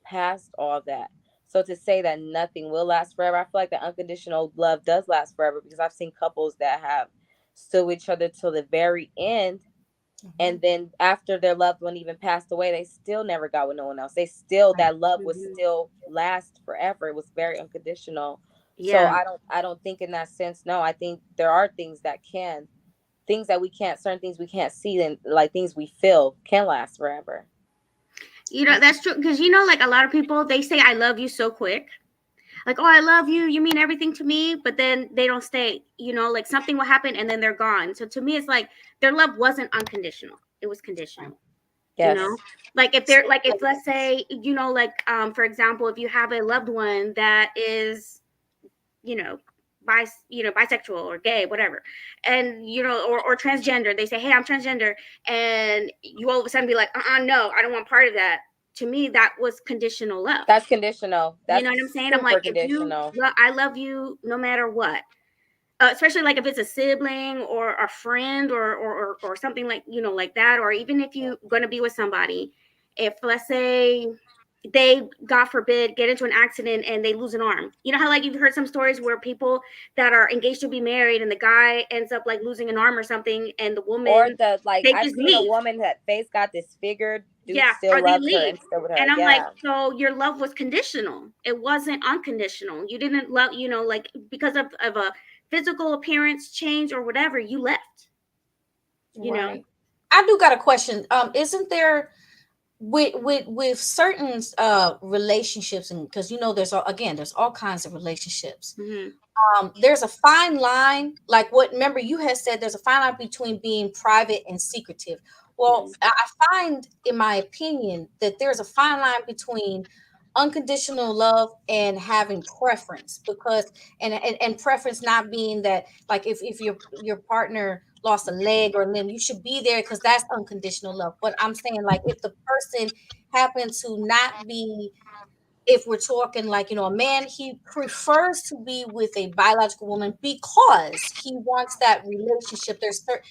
past all that. So to say that nothing will last forever, I feel like that unconditional love does last forever, because I've seen couples that have stood with each other till the very end, And then after their loved one even passed away, they still never got with no one else. They still, that love was still last forever. It was very unconditional. So Yeah. I don't think in that sense. No, I think there are things that we can't, certain things we can't see, and like things we feel can last forever. You know, that's true. Because, you know, like a lot of people, they say, I love you so quick. Like, oh, I love you. You mean everything to me. But then they don't stay, you know, like something will happen and then they're gone. So to me, it's like their love wasn't unconditional. It was conditional. You know, Yes. like if they're like, if let's say, you know, like, for example, if you have a loved one that is, you know, bisexual or gay, whatever, and you know, or transgender, they say, hey, I'm transgender, and you all of a sudden be like, no, I don't want part of that. To me, that was conditional love. That's conditional. You That's know what I'm saying? I'm super like, if you conditional. I love you no matter what. Especially like if it's a sibling or a friend or something, like, you know, like that, or even if you're going to be with somebody, if let's say they, God forbid, get into an accident and they lose an arm. You know how like you've heard some stories where people that are engaged to be married and the guy ends up like losing an arm or something, and the Or woman, the, like, they I've just seen a leave. woman that face got disfigured. Dude Yeah, still or they loves her leave. and still with her. And I'm like, Yeah. so your love was conditional. It wasn't unconditional. You didn't love, you know, like because of a physical appearance change or whatever, you left. You know? I do got a question. Isn't there with certain relationships, and because you know there's there's all kinds of relationships. There's a fine line, like what, remember you had said there's a fine line between being private and secretive. Well, I find, in my opinion, that there's a fine line between unconditional love and having preference, because and preference not being that, like, if your partner lost a leg or a limb, you should be there because that's unconditional love. But I'm saying, like, if the person happens to not be, if we're talking like, you know, a man, he prefers to be with a biological woman because he wants that relationship.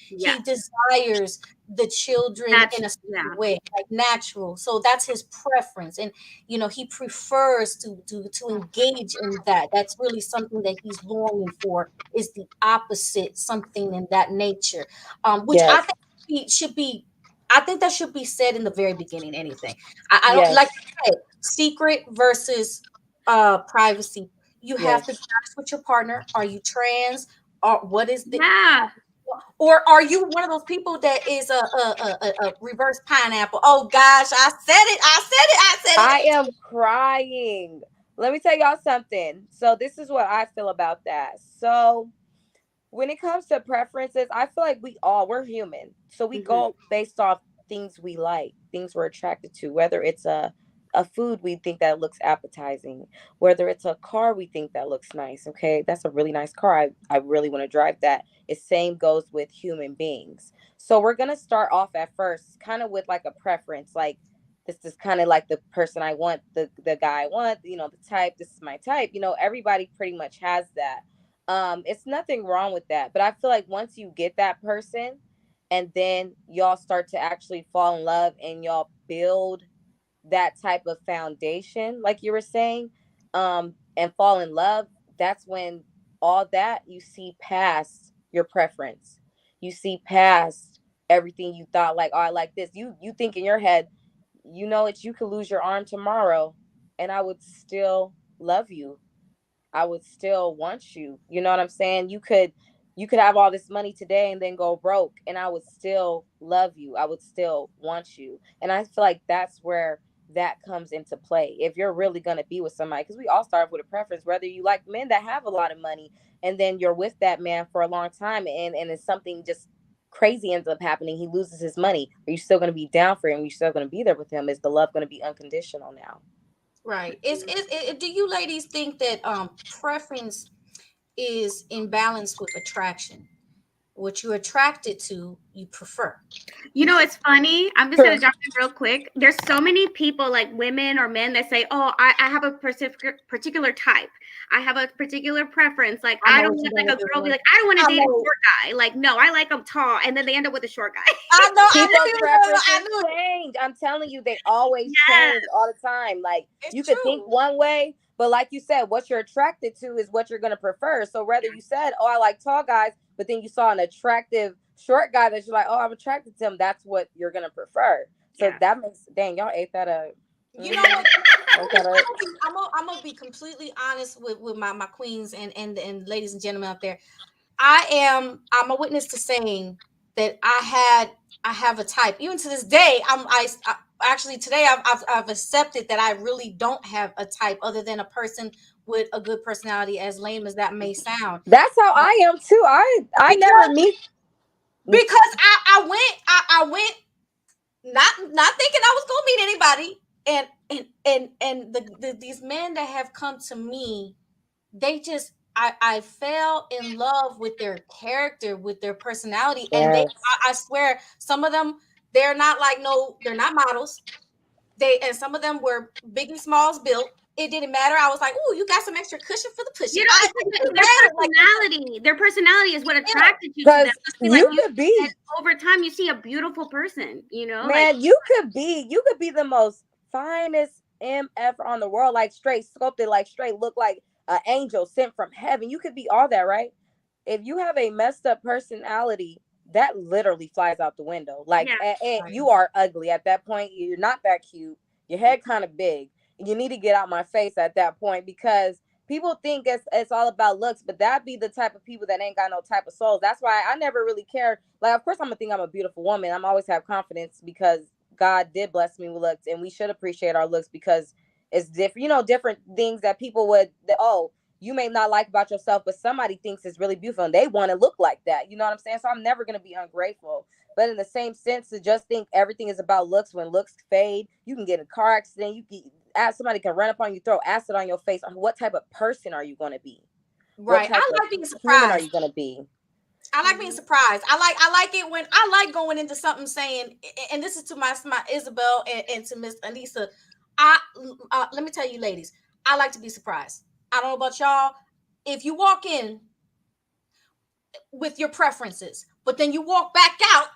He desires the children in a certain way, like natural. So that's his preference. And, you know, he prefers to engage in that. That's really something that he's longing for, is the opposite, something in that nature. Which I Yes. think should be, I think that should be said in the very beginning. Anything. I don't Yes. like you said, secret versus privacy. You have Yes. to be honest with your partner. Are you trans? Or what is the, Yeah. or are you one of those people that is a reverse pineapple? Oh gosh, I said it. I said I it. am crying. Let me tell y'all something. So this is what I feel about that. So when it comes to preferences, I feel like we're human. So we go based off things we like, things we're attracted to, whether it's a food we think that looks appetizing, whether it's a car we think that looks nice. Okay, that's a really nice car. I really want to drive that. The same goes with human beings. So we're gonna start off at first kind of with like a preference, like this is kind of like the person I want, the guy I want, you know, the type, this is my type. You know, everybody pretty much has that. It's nothing wrong with that, but I feel like once you get that person and then y'all start to actually fall in love and y'all build that type of foundation, like you were saying, and fall in love, that's when all that you see past your preference, you see past everything you thought, like, oh, I like this. You think in your head, you know, it's, you could lose your arm tomorrow and I would still love you. I would still want you. You know what I'm saying? You could have all this money today and then go broke and I would still love you. I would still want you. And I feel like that's where that comes into play. If you're really going to be with somebody, because we all start with a preference, whether you like men that have a lot of money and then you're with that man for a long time and it's something just crazy ends up happening, he loses his money, are you still going to be down for him? Are you still going to be there with him? Is the love going to be unconditional now? Right. Do you ladies think that preference is in balance with attraction? What you're attracted to, you prefer. You know, it's funny. I'm just going to jump in real quick. There's so many people, like women or men, that say, oh, I have a particular type. I have a particular preference. Like, I don't want, like, a girl be like, I don't want to date a short guy. Like, no, I like them tall. And then they end up with a short guy. People's preferences change. I'm telling you, they always change all the time. Like, you could think one way, but like you said, what you're attracted to is what you're going to prefer. So whether you said, oh, I like tall guys, but then you saw an attractive short guy that you're like, oh, I'm attracted to him, that's what you're gonna prefer. So Yeah. that makes, dang, y'all ate that up. You know what? Ate that up. I'm gonna be completely honest with my queens and ladies and gentlemen out there. I'm a witness to saying that I have a type. Even to this day, I actually today I've accepted that I really don't have a type other than a person with a good personality, as lame as that may sound. That's how I am too. I never meet. Because I went not thinking I was gonna meet anybody, and these men that have come to me, they just I fell in love with their character, with their personality, and Yes. I swear some of them, they're not they're not models. And some of them were Biggie Smalls built. It didn't matter. I was like, "Oh, you got some extra cushion for the pushing." You know, their personality is what attracted you to them. You could be over time. You see a beautiful person. You know, man. like, you could be the most finest MF on the world, like straight sculpted, like straight look like an angel sent from heaven. You could be all that, right? If you have a messed up personality, that literally flies out the window. Like, you are ugly at that point. You're not that cute. Your head kind of big. You need to get out my face at that point, because people think it's all about looks, but that be the type of people that ain't got no type of souls. That's why I never really cared. Like, of course, I'm gonna think I'm a beautiful woman. I'm always have confidence because God did bless me with looks, and we should appreciate our looks because it's different. You know, different things that people would. You may not like about yourself, but somebody thinks it's really beautiful and they want to look like that. You know what I'm saying? So I'm never going to be ungrateful. But in the same sense, to just think everything is about looks, when looks fade, you can get in a car accident. Somebody can run up on you, throw acid on your face. What type of person are you going to be? Right. I like being surprised. Are you going to be? I like being surprised. I like it when I like going into something saying, and this is to my Isabel and to Miss Aanisah. Let me tell you, ladies, I like to be surprised. I don't know about y'all. If you walk in with your preferences, but then you walk back out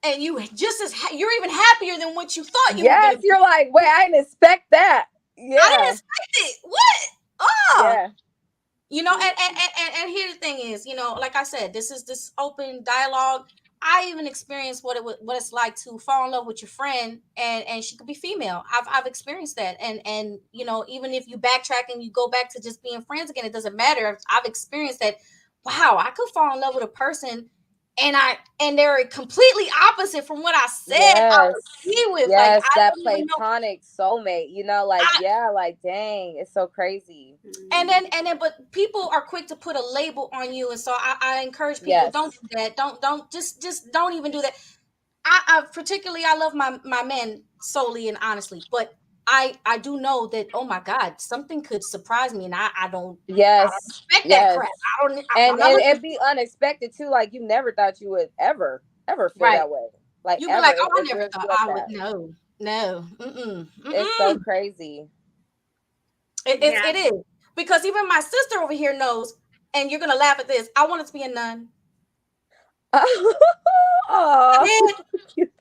and you're even happier than what you thought you were gonna be. You're like, wait, I didn't expect that. Yeah. I didn't expect it. What? Oh. Yeah. You know, and here the thing is, you know, like I said, this open dialogue. I even experienced what it's like to fall in love with your friend, and she could be female. I've experienced that, and you know, even if you backtrack and you go back to just being friends again, it doesn't matter. I've experienced that. Wow, I could fall in love with a person, and they're completely opposite from what I said. Yes. I was with. Yes, like, that platonic soulmate. You know, like dang, it's so crazy. And then, but people are quick to put a label on you, and so I encourage people, don't do that. Don't just don't even do that. I particularly, I love my men solely and honestly, but I do know that, oh my God, something could surprise me, and I don't expect that crap. And it'd be unexpected too. Like, you never thought you would ever feel that way. Like, you'd be like, oh, I never thought I would. No. It's so crazy. It is, because even my sister over here knows, and you're gonna laugh at this. I wanted to be a nun. I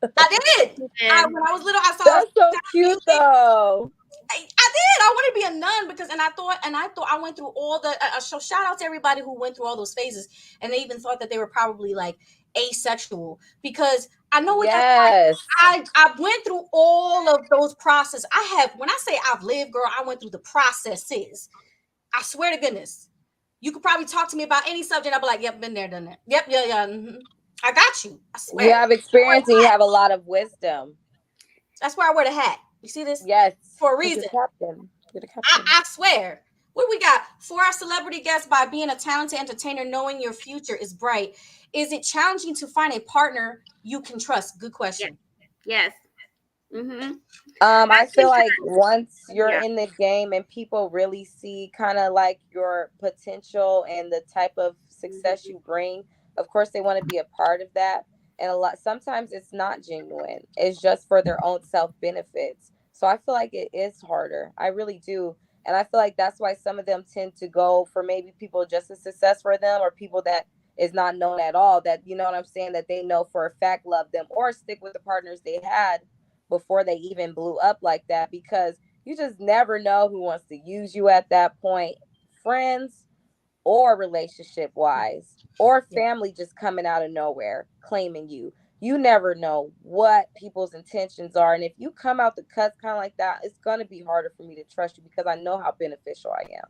did. When I was little, I saw. That's so cute, though. I did. I wanted to be a nun because, and I thought I went through all the. So shout out to everybody who went through all those phases, and they even thought that they were probably like asexual, because I know what that's like. I went through all of those processes. When I say I've lived, girl, I went through the processes. I swear to goodness. You could probably talk to me about any subject. I'll be like, yep, been there, done that. Yep, yeah. Mm-hmm. I got you. I swear. You have experience and you have a lot of wisdom. That's why I wear the hat. You see this? Yes. For a reason. You're the captain. I swear. What we got? For our celebrity guest, by being a talented entertainer, knowing your future is bright, is it challenging to find a partner you can trust? Good question. Yes. Mm-hmm. I feel like once you're in the game and people really see kind of like your potential and the type of success you bring, of course they want to be a part of that. And sometimes it's not genuine. It's just for their own self benefits. So I feel like it is harder. I really do. And I feel like that's why some of them tend to go for maybe people just as success for them, or people that is not known at all, that, you know what I'm saying, that they know for a fact love them, or stick with the partners they had before they even blew up like that, because you just never know who wants to use you at that point. Friends, or relationship wise, or family just coming out of nowhere claiming you. You never know what people's intentions are. And if you come out the cuts kind of like that, it's going to be harder for me to trust you because I know how beneficial I am.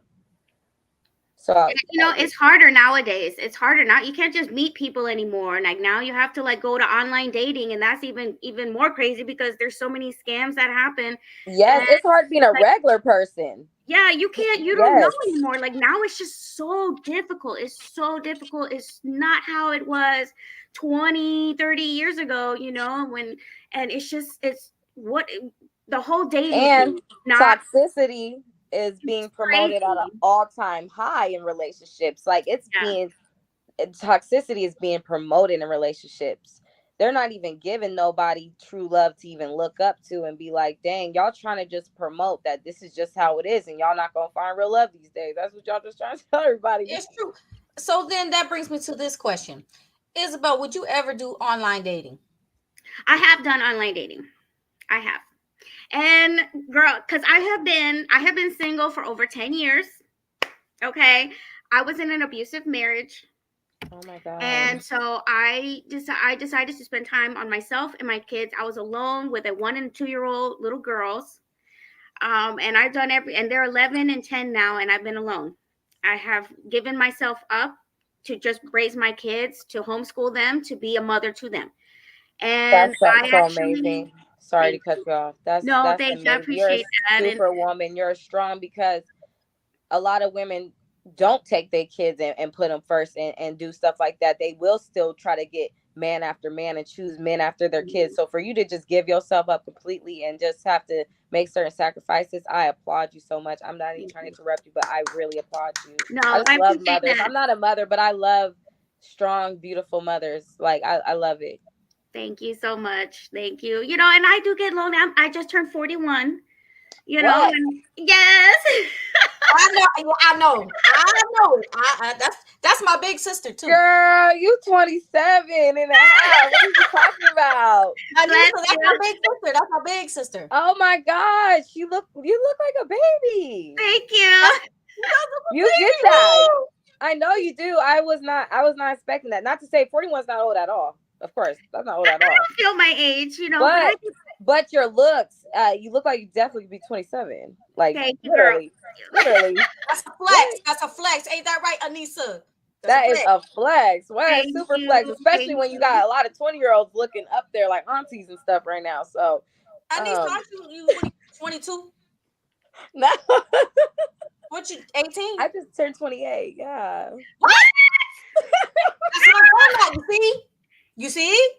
So, it's harder nowadays. It's harder now. You can't just meet people anymore. Like now you have to like go to online dating, and that's even more crazy because there's so many scams that happen. Yes, it's hard being a regular person. Yeah, you don't know anymore. Like now it's just so difficult. It's so difficult. It's not how it was 20, 30 years ago, and it's what the whole dating and toxicity is being it's promoted crazy. at an all-time high in relationships. Like toxicity is being promoted in relationships. They're not even giving nobody true love to even look up to and be like, dang, y'all trying to just promote that this is just how it is and y'all not gonna find real love these days. That's what y'all just trying to tell everybody. It's true. So then that brings me to this question. Isabel, would you ever do online dating? I have done online dating. I have. And girl, because I have been single for over 10 years. Okay. I was in an abusive marriage. Oh my God. And so I decided to spend time on myself and my kids. I was alone with a 1 and 2 year old little girls. And I've done and they're 11 and 10 now, and I've been alone. I have given myself up to just raise my kids, to homeschool them, to be a mother to them. And that's so amazing. Sorry to cut you off. That's thank amazing. you. I appreciate that. You're a superwoman. You're strong because a lot of women don't take their kids and put them first and do stuff like that. They will still try to get man after man and choose men after their kids. So for you to just give yourself up completely and just have to make certain sacrifices, I applaud you so much. I'm not even trying to interrupt you, but I really applaud you. No, I just love mothers. that. I'm not a mother, but I love strong, beautiful mothers. Like I love it. Thank you so much. Thank you. And I do get lonely. I just turned 41. What? Yes. I know. That's my big sister too. Girl, you 27 and a half. What are you talking about? That's my big sister. That's my big sister. Oh my gosh, you look like a baby. Thank you. You get that. I know you do. I was not expecting that. Not to say 41 is not old at all. Of course, that's not old at all. I don't feel my age, But your looks, you look like you definitely could be 27. Like literally. That's a flex. That's a flex. Ain't that right, Aanisah? That is a flex. Wow, super flex, especially when you got a lot of 20-year-olds looking up there like aunties and stuff right now. So, Aanisah, aren't you 22? No. What, you 18? I just turned 28. Yeah. What? That's what I'm talking about. You see?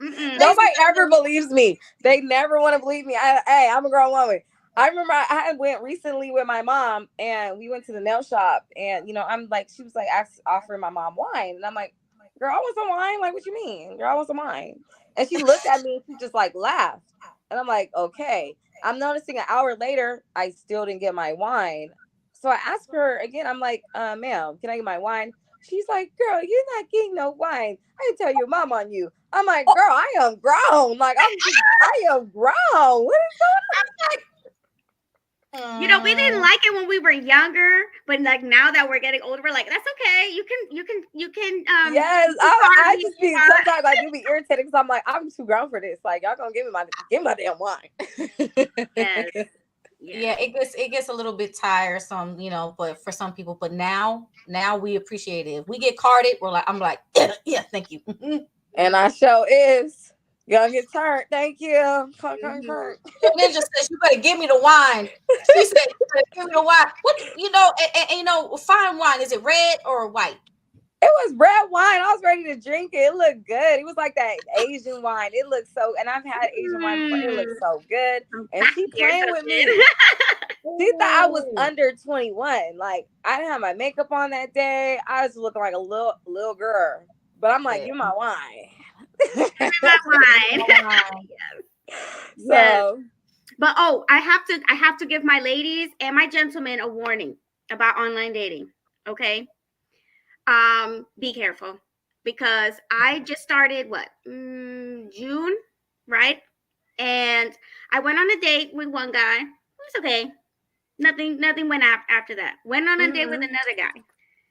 Nobody ever believes me. They never want to believe me. Hey, I'm a grown woman. I remember I went recently with my mom and we went to the nail shop and I'm like, she was like offering my mom wine and I'm like, girl, I want some wine. Like, what you mean? Girl, I want some wine. And she looked at me and she just like laughed. And I'm like, okay. I'm noticing an hour later, I still didn't get my wine. So I asked her again. I'm like, ma'am, can I get my wine? She's like, girl, you're not getting no wine. I can tell your mom on you. I'm like, girl, I am grown. Like, I am grown. What is going on? We didn't like it when we were younger, but like now that we're getting older, we're like, that's okay. You can. Yes, I just be sometimes I do be irritated because I'm like, I'm too grown for this. Like, y'all gonna give me my damn wine. Yes. Yeah, it gets a little bit tiresome, but for some people. But now we appreciate it. If we get carded, I'm like, yeah, thank you. And I show is gonna get turned. Thank you. Ninja says you better give me the wine. She said, you better give me the wine. What fine wine, is it red or white? It was red wine. I was ready to drink it. It looked good. It was like that Asian wine. It looked so, and I've had Asian wine before. It looked so good. And she playing with me. She thought I was under 21. Like, I didn't have my makeup on that day. I was looking like a little girl. But I'm like, give me my wine. Give me my wine. So, but I have to give my ladies and my gentlemen a warning about online dating. Okay. Be careful because I just started June, right? And I went on a date with one guy. It was okay. Nothing went after that. Went on a date with another guy.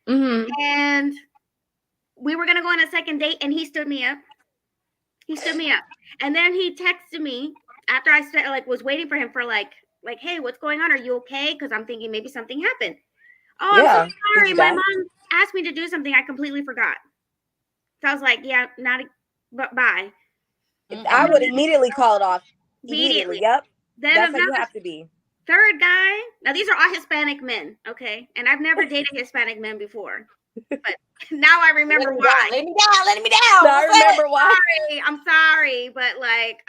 Mm-hmm. And we were gonna go on a second date, and he stood me up. And then he texted me after I was waiting for him for like, hey, what's going on? Are you okay? Because I'm thinking maybe something happened. Oh, I'm so sorry. He's My done. mom asked me to do something. I completely forgot. So I was like, yeah, but bye. I would immediately call it off. Immediately. Yep. Then That's how you have to be. Third guy. Now these are all Hispanic men, okay? And I've never dated Hispanic men before. But now I remember why. Let me down. Now I remember why. I'm sorry, but like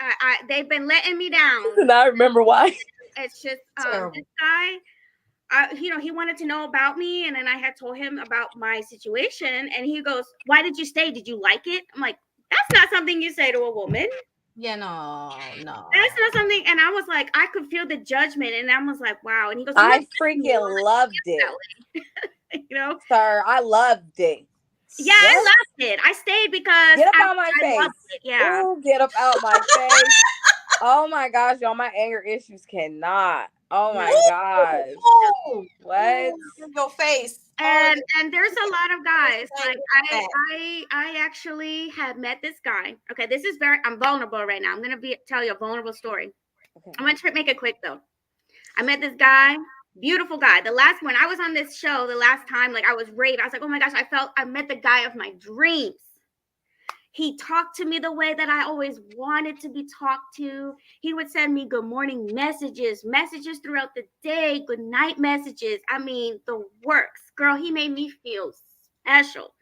they've been letting me down. Now I remember why. It's just this guy, he wanted to know about me, and then I had told him about my situation, and he goes, "Why did you stay? Did you like it?" I'm like, "That's not something you say to a woman." Yeah, no. That's not something. And I was like, I could feel the judgment, and I was like, wow. And he goes, I freaking loved it. You know, sir, I loved it. Yeah, I loved it. I stayed because get up out my face. Yeah. Ooh, get up out my face. Oh my gosh, y'all, my anger issues cannot. Oh my gosh. What? In your face. And there's a lot of guys. Like I actually had met this guy. Okay, this is I'm vulnerable right now. I'm gonna tell you a vulnerable story. Okay. I'm gonna make it quick though. I met this guy, beautiful guy. When I was on this show the last time, like I was raved. I was like, oh my gosh, I met the guy of my dreams. He talked to me the way that I always wanted to be talked to. He would send me good morning messages throughout the day, good night messages. I mean, the works. Girl, he made me feel special.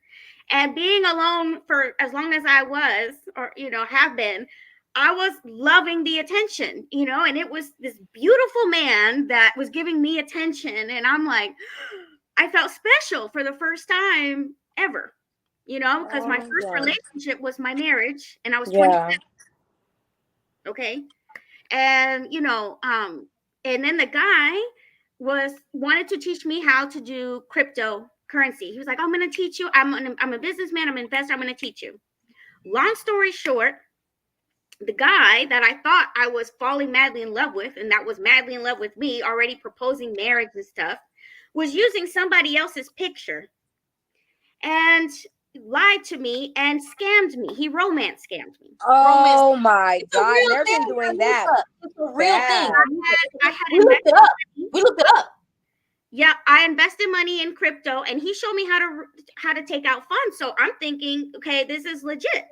And being alone for as long as I was, or, have been, I was loving the attention, and it was this beautiful man that was giving me attention. And I'm like, I felt special for the first time ever. Because my first relationship was my marriage, and I was 27. Okay. And, and then the guy wanted to teach me how to do cryptocurrency. He was like, I'm going to teach you. I'm a businessman. I'm an investor. I'm going to teach you. Long story short, the guy that I thought I was falling madly in love with, and that was madly in love with me, already proposing marriage and stuff, was using somebody else's picture and lied to me and scammed me. He romance scammed me. Oh my God. They've been doing that. It's a real thing. We looked it up. Yeah, I invested money in crypto, and he showed me how to take out funds. So I'm thinking, okay, this is legit.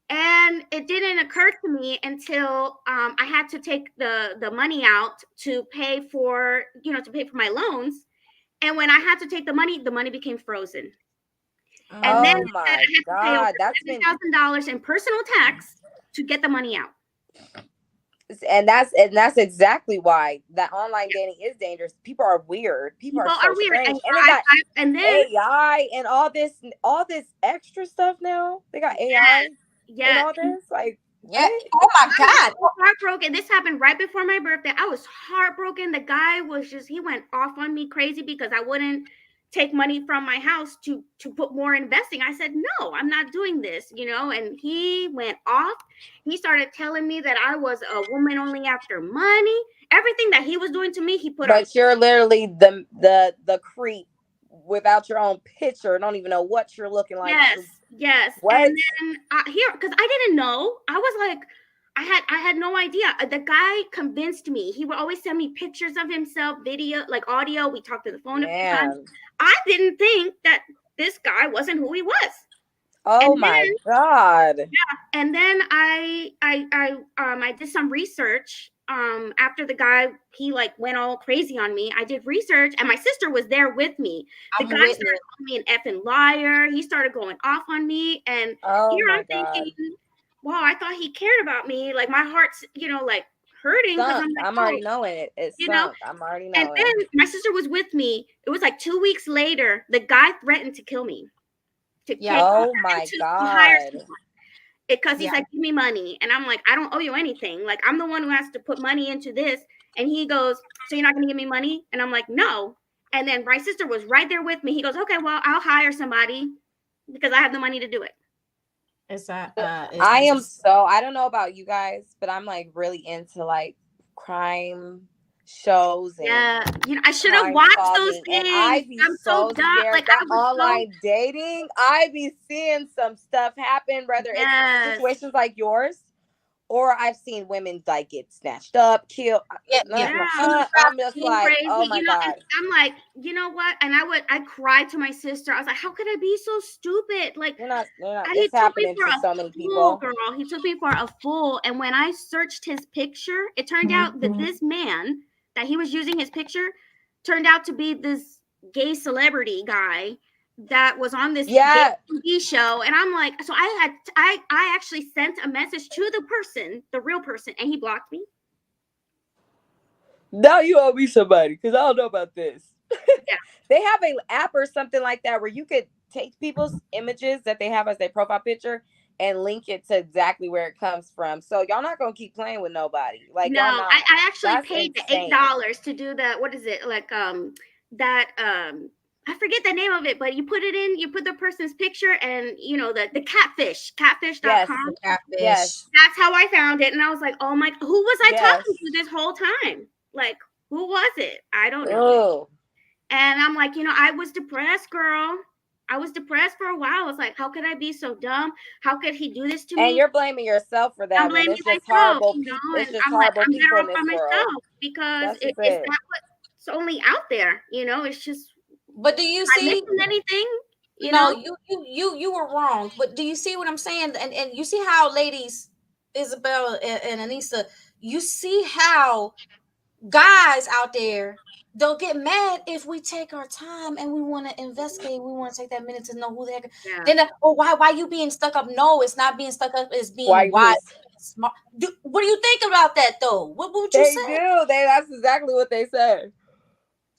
And it didn't occur to me until I had to take the money out to pay for my loans. And when I had to take the money became frozen. And then I had to pay over $7,000 in personal tax to get the money out. And that's exactly why that online dating is dangerous. People are weird. People are so weird. And they got and then AI and all this extra stuff now. They got AI and all this. Like, yeah. Oh my God. I was heartbroken. This happened right before my birthday. I was heartbroken. The guy he went off on me crazy because I wouldn't take money from my house to put more investing. I said, no, I'm not doing this, and he went off. He started telling me that I was a woman only after money. Everything that he was doing to me, he put on. But you're literally the creep without your own picture. Don't even know what you're looking like. Yes. What? And then because I didn't know. I was like, I had no idea. The guy convinced me. He would always send me pictures of himself, video, like audio. We talked on the phone a few times. I didn't think that this guy wasn't who he was. Oh my God. Yeah. And then I did some research. After the guy, he went all crazy on me. I did research, and my sister was there with me. The guy started calling me an effing liar. He started going off on me, and here I'm thinking, wow, I thought he cared about me. Like my heart's, hurting. I'm already knowing it. It's I'm already knowing. And then my sister was with me. It was like 2 weeks later. The guy threatened to kill me. Oh my God. Because he's like, give me money. And I'm like, I don't owe you anything. Like, I'm the one who has to put money into this. And he goes, so you're not going to give me money? And I'm like, no. And then my sister was right there with me. He goes, okay, well, I'll hire somebody because I have the money to do it. I don't know about you guys, but I'm like really into like crime shows and Yeah, I should have crime watched those solving, and I things. be I'm so so dumb. scared Like that I was online dating, I be seeing some stuff happen, whether it's situations like yours, or I've seen women like get snatched up, killed. I'm just like, crazy. oh my God. And I'm like, you know what? And I cried to my sister. I was like, how could I be so stupid? Like, You're not, he it's took me happening for to a so many fool, people. girl. He took me for a fool. And when I searched his picture, it turned out that this man that he was using his picture turned out to be this gay celebrity guy that was on this gay TV show. And I'm like, so I actually sent a message to the person, the real person, and he blocked me. Now you owe me somebody because I don't know about this. Yeah. They have an app or something like that where you could take people's images that they have as their profile picture and link it to exactly where it comes from. So y'all not gonna keep playing with nobody. Like, no, y'all not. I actually paid the $8 to do the, what is it, like I forget the name of it, but you put it in, you put the person's picture and the catfish.com. Yes. That's how I found it. And I was like, oh my, who was I talking to this whole time? Like, who was it? I don't know. And I'm like, I was depressed, girl. I was depressed for a while. I was like, how could I be so dumb? How could he do this to me? And you're blaming yourself for that. I'm blaming it's just myself, horrible people. It's just horrible people in this world. Because it's not what's only out there. It's just. But do you see anything? You were wrong. But do you see what I'm saying? And you see how ladies, Isabel and Aanisah, you see how guys out there don't get mad if we take our time and we want to investigate. We want to take that minute to know who the heck. Yeah. Then, why you being stuck up? No, it's not being stuck up. It's being wise. Smart. What do you think about that though? What would you say? They do. That's exactly what they say.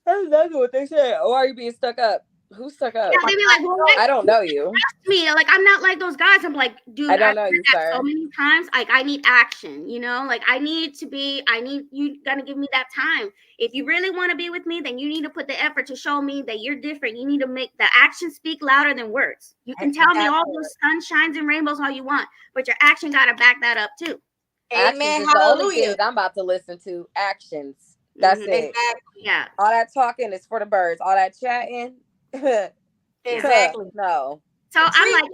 That's exactly what they say. Why are you being stuck up? Who's stuck up? Yeah, they be like, well, I don't know you. Trust me. Like, I'm not like those guys. I'm like, dude, I don't know you, sir. So many times, like, I need action, like, I need you gotta give me that time. If you really want to be with me, then you need to put the effort to show me that you're different. You need to make the action speak louder than words. You can tell me all those sunshines and rainbows all you want, but your action gotta back that up too. Amen. Hallelujah. I'm about to listen to actions. That's it. Exactly. Yeah. All that talking is for the birds. All that chatting. Exactly. No. So I'm like,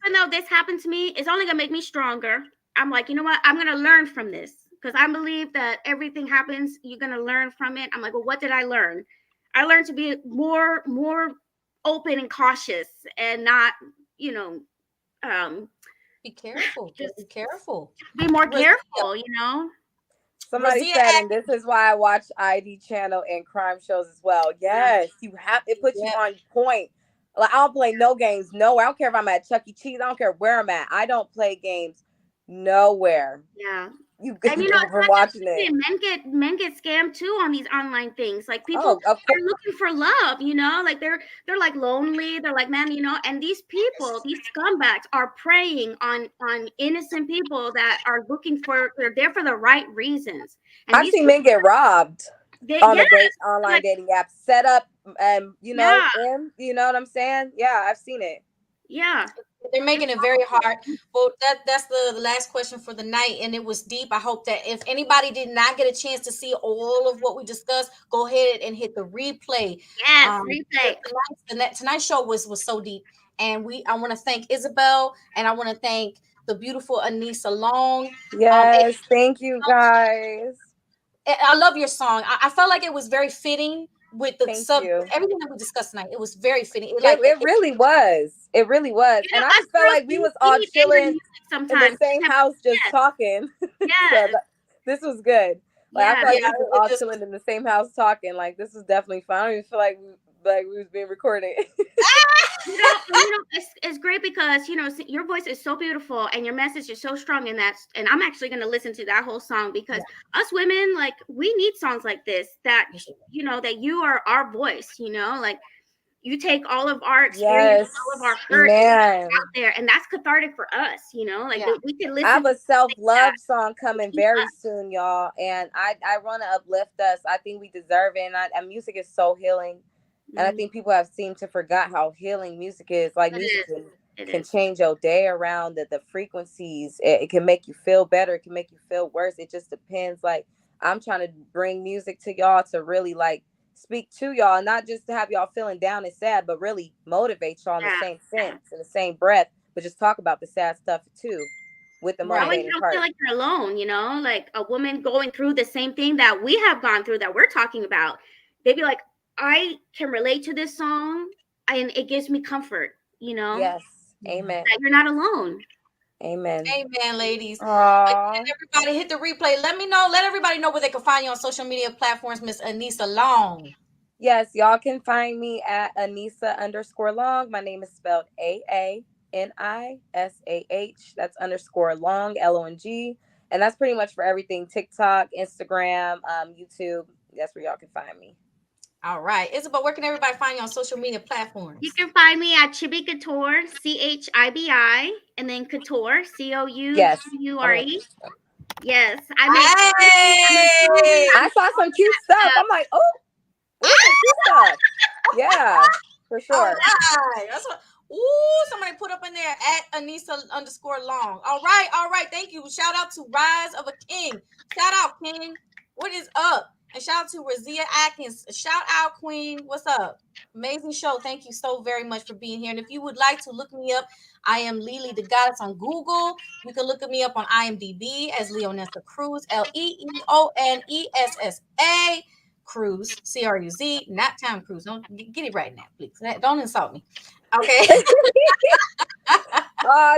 even though this happened to me, it's only gonna make me stronger. I'm like, you know what? I'm gonna learn from this because I believe that everything happens. You're gonna learn from it. I'm like, well, what did I learn? I learned to be more open and cautious and not, be careful. Just be careful. Be more careful. Somebody said, and this is why I watch ID channel and crime shows as well. Yes, you have. It puts you on point. Like, I don't play no games nowhere. I don't care if I'm at Chuck E. Cheese. I don't care where I'm at. I don't play games nowhere. Yeah. You from watching it. Men get scammed too on these online things. Like, people are looking for love, like they're like lonely. They're like, man, and these people, these scumbags are preying on innocent people that are they're there for the right reasons. And I've seen men get robbed on the online dating app, set up, you know what I'm saying? Yeah, I've seen it. Yeah. They're making it very hard. Well, that's the last question for the night, and it was deep. I hope that if anybody did not get a chance to see all of what we discussed, go ahead and hit the replay. Yes, replay. Tonight's show was so deep, and I want to thank Isabel, and I want to thank the beautiful Aanisah Long. Yes, thank you guys. I love your song. I felt like it was very fitting with the everything that we discussed tonight. It was very fitting. It really was. It really was. And I just felt like we was all chilling in the same house just talking. Yeah. So this was good. Like, I felt like we was all chilling in the same house talking. Like, this was definitely fun. I don't even feel like we was being recorded. It's great because your voice is so beautiful and your message is so strong in that. And I'm actually going to listen to that whole song because us women, like, we need songs like this that that you are our voice. Like, you take all of our experience, all of our hurt out there, and that's cathartic for us. Like we can listen. I have a self-love song coming very soon, y'all, and I want to uplift us. I think we deserve it, and music is so healing. And I think people have seemed to forgot how healing music is. Like, music can change your day around, the frequencies. It can make you feel better. It can make you feel worse. It just depends. Like, I'm trying to bring music to y'all to really like speak to y'all, not just to have y'all feeling down and sad, but really motivate y'all in the same sense, in the same breath, but just talk about the sad stuff too with the motivating You don't part. feel like you're alone, you know, like a woman going through the same thing that we have gone through that we're talking about. They'd be like, I can relate to this song and it gives me comfort, you know? Yes. Amen. That you're not alone. Amen. Amen, ladies. Aww. Again, everybody hit the replay. Let me know. Let everybody know where they can find you on social media platforms, Miss Aanisah Long. Yes, y'all can find me at Aanisah_Long. My name is spelled AANISAH. That's _Long, LONG. And that's pretty much for everything. TikTok, Instagram, YouTube. That's where y'all can find me. All right. Isabel, where can everybody find you on social media platforms? You can find me at Chibi Couture, CHIBI, and then Couture, COUTURE. Yes, I make. I saw some cute stuff. I'm like, oh, some cute stuff. Yeah, for sure. All right. That's what. Ooh, somebody put up in there at Aanisah_Long. All right. Thank you. Shout out to Rise of a King. Shout out, King. What is up? And shout out to Razia Atkins. Shout out, Queen. What's up? Amazing show. Thank you so very much for being here. And if you would like to look me up, I am LeeLee the Goddess on Google. You can look me up on IMDb as Leonessa Cruz, LeeOnessa Cruz, Cruz, not Tom Cruise. Don't get it right now, please. Don't insult me. Okay.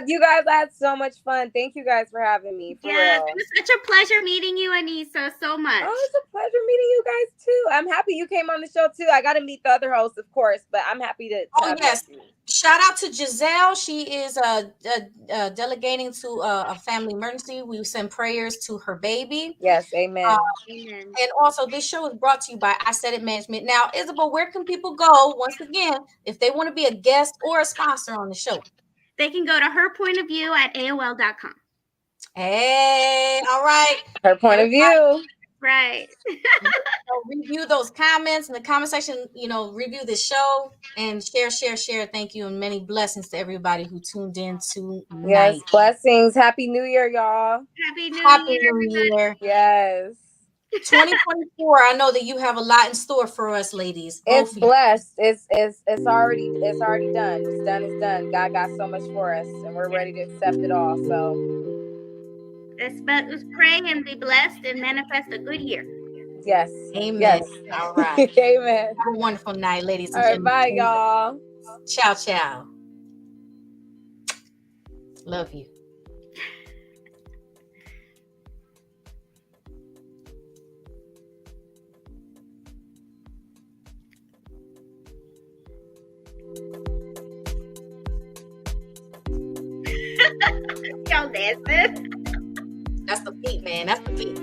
You guys had so much fun. Thank you guys for having me. For real. It was such a pleasure meeting you, Aanisah, so much. Oh, it's a pleasure meeting you guys too. I'm happy you came on the show too. I got to meet the other hosts, of course, but I'm happy to. Yes. Shout out to Gizelle. She is delegating to a family emergency. We send prayers to her baby. Yes, amen. Amen. And also, this show is brought to you by I Said It Management. Now, Isabel, where can people go once again if they want to be a guest or a sponsor on the show? They can go to herpointofview at AOL.com. Hey, all right. Her point of view. Right. So review those comments in the comment section, review the show and share. Thank you and many blessings to everybody who tuned in tonight. Yes, blessings. Happy New Year, y'all. Happy New Year. Yes. 2024. I know that you have a lot in store for us, ladies. It's blessed. It's already done. It's done. God got so much for us, and we're ready to accept it all. So let's pray and be blessed and manifest a good year. Yes. Amen. Yes. All right. Amen. Have a wonderful night, ladies and gentlemen. Bye, y'all. Ciao. Love you. Y'all dancing. That's the beat, man. That's the beat.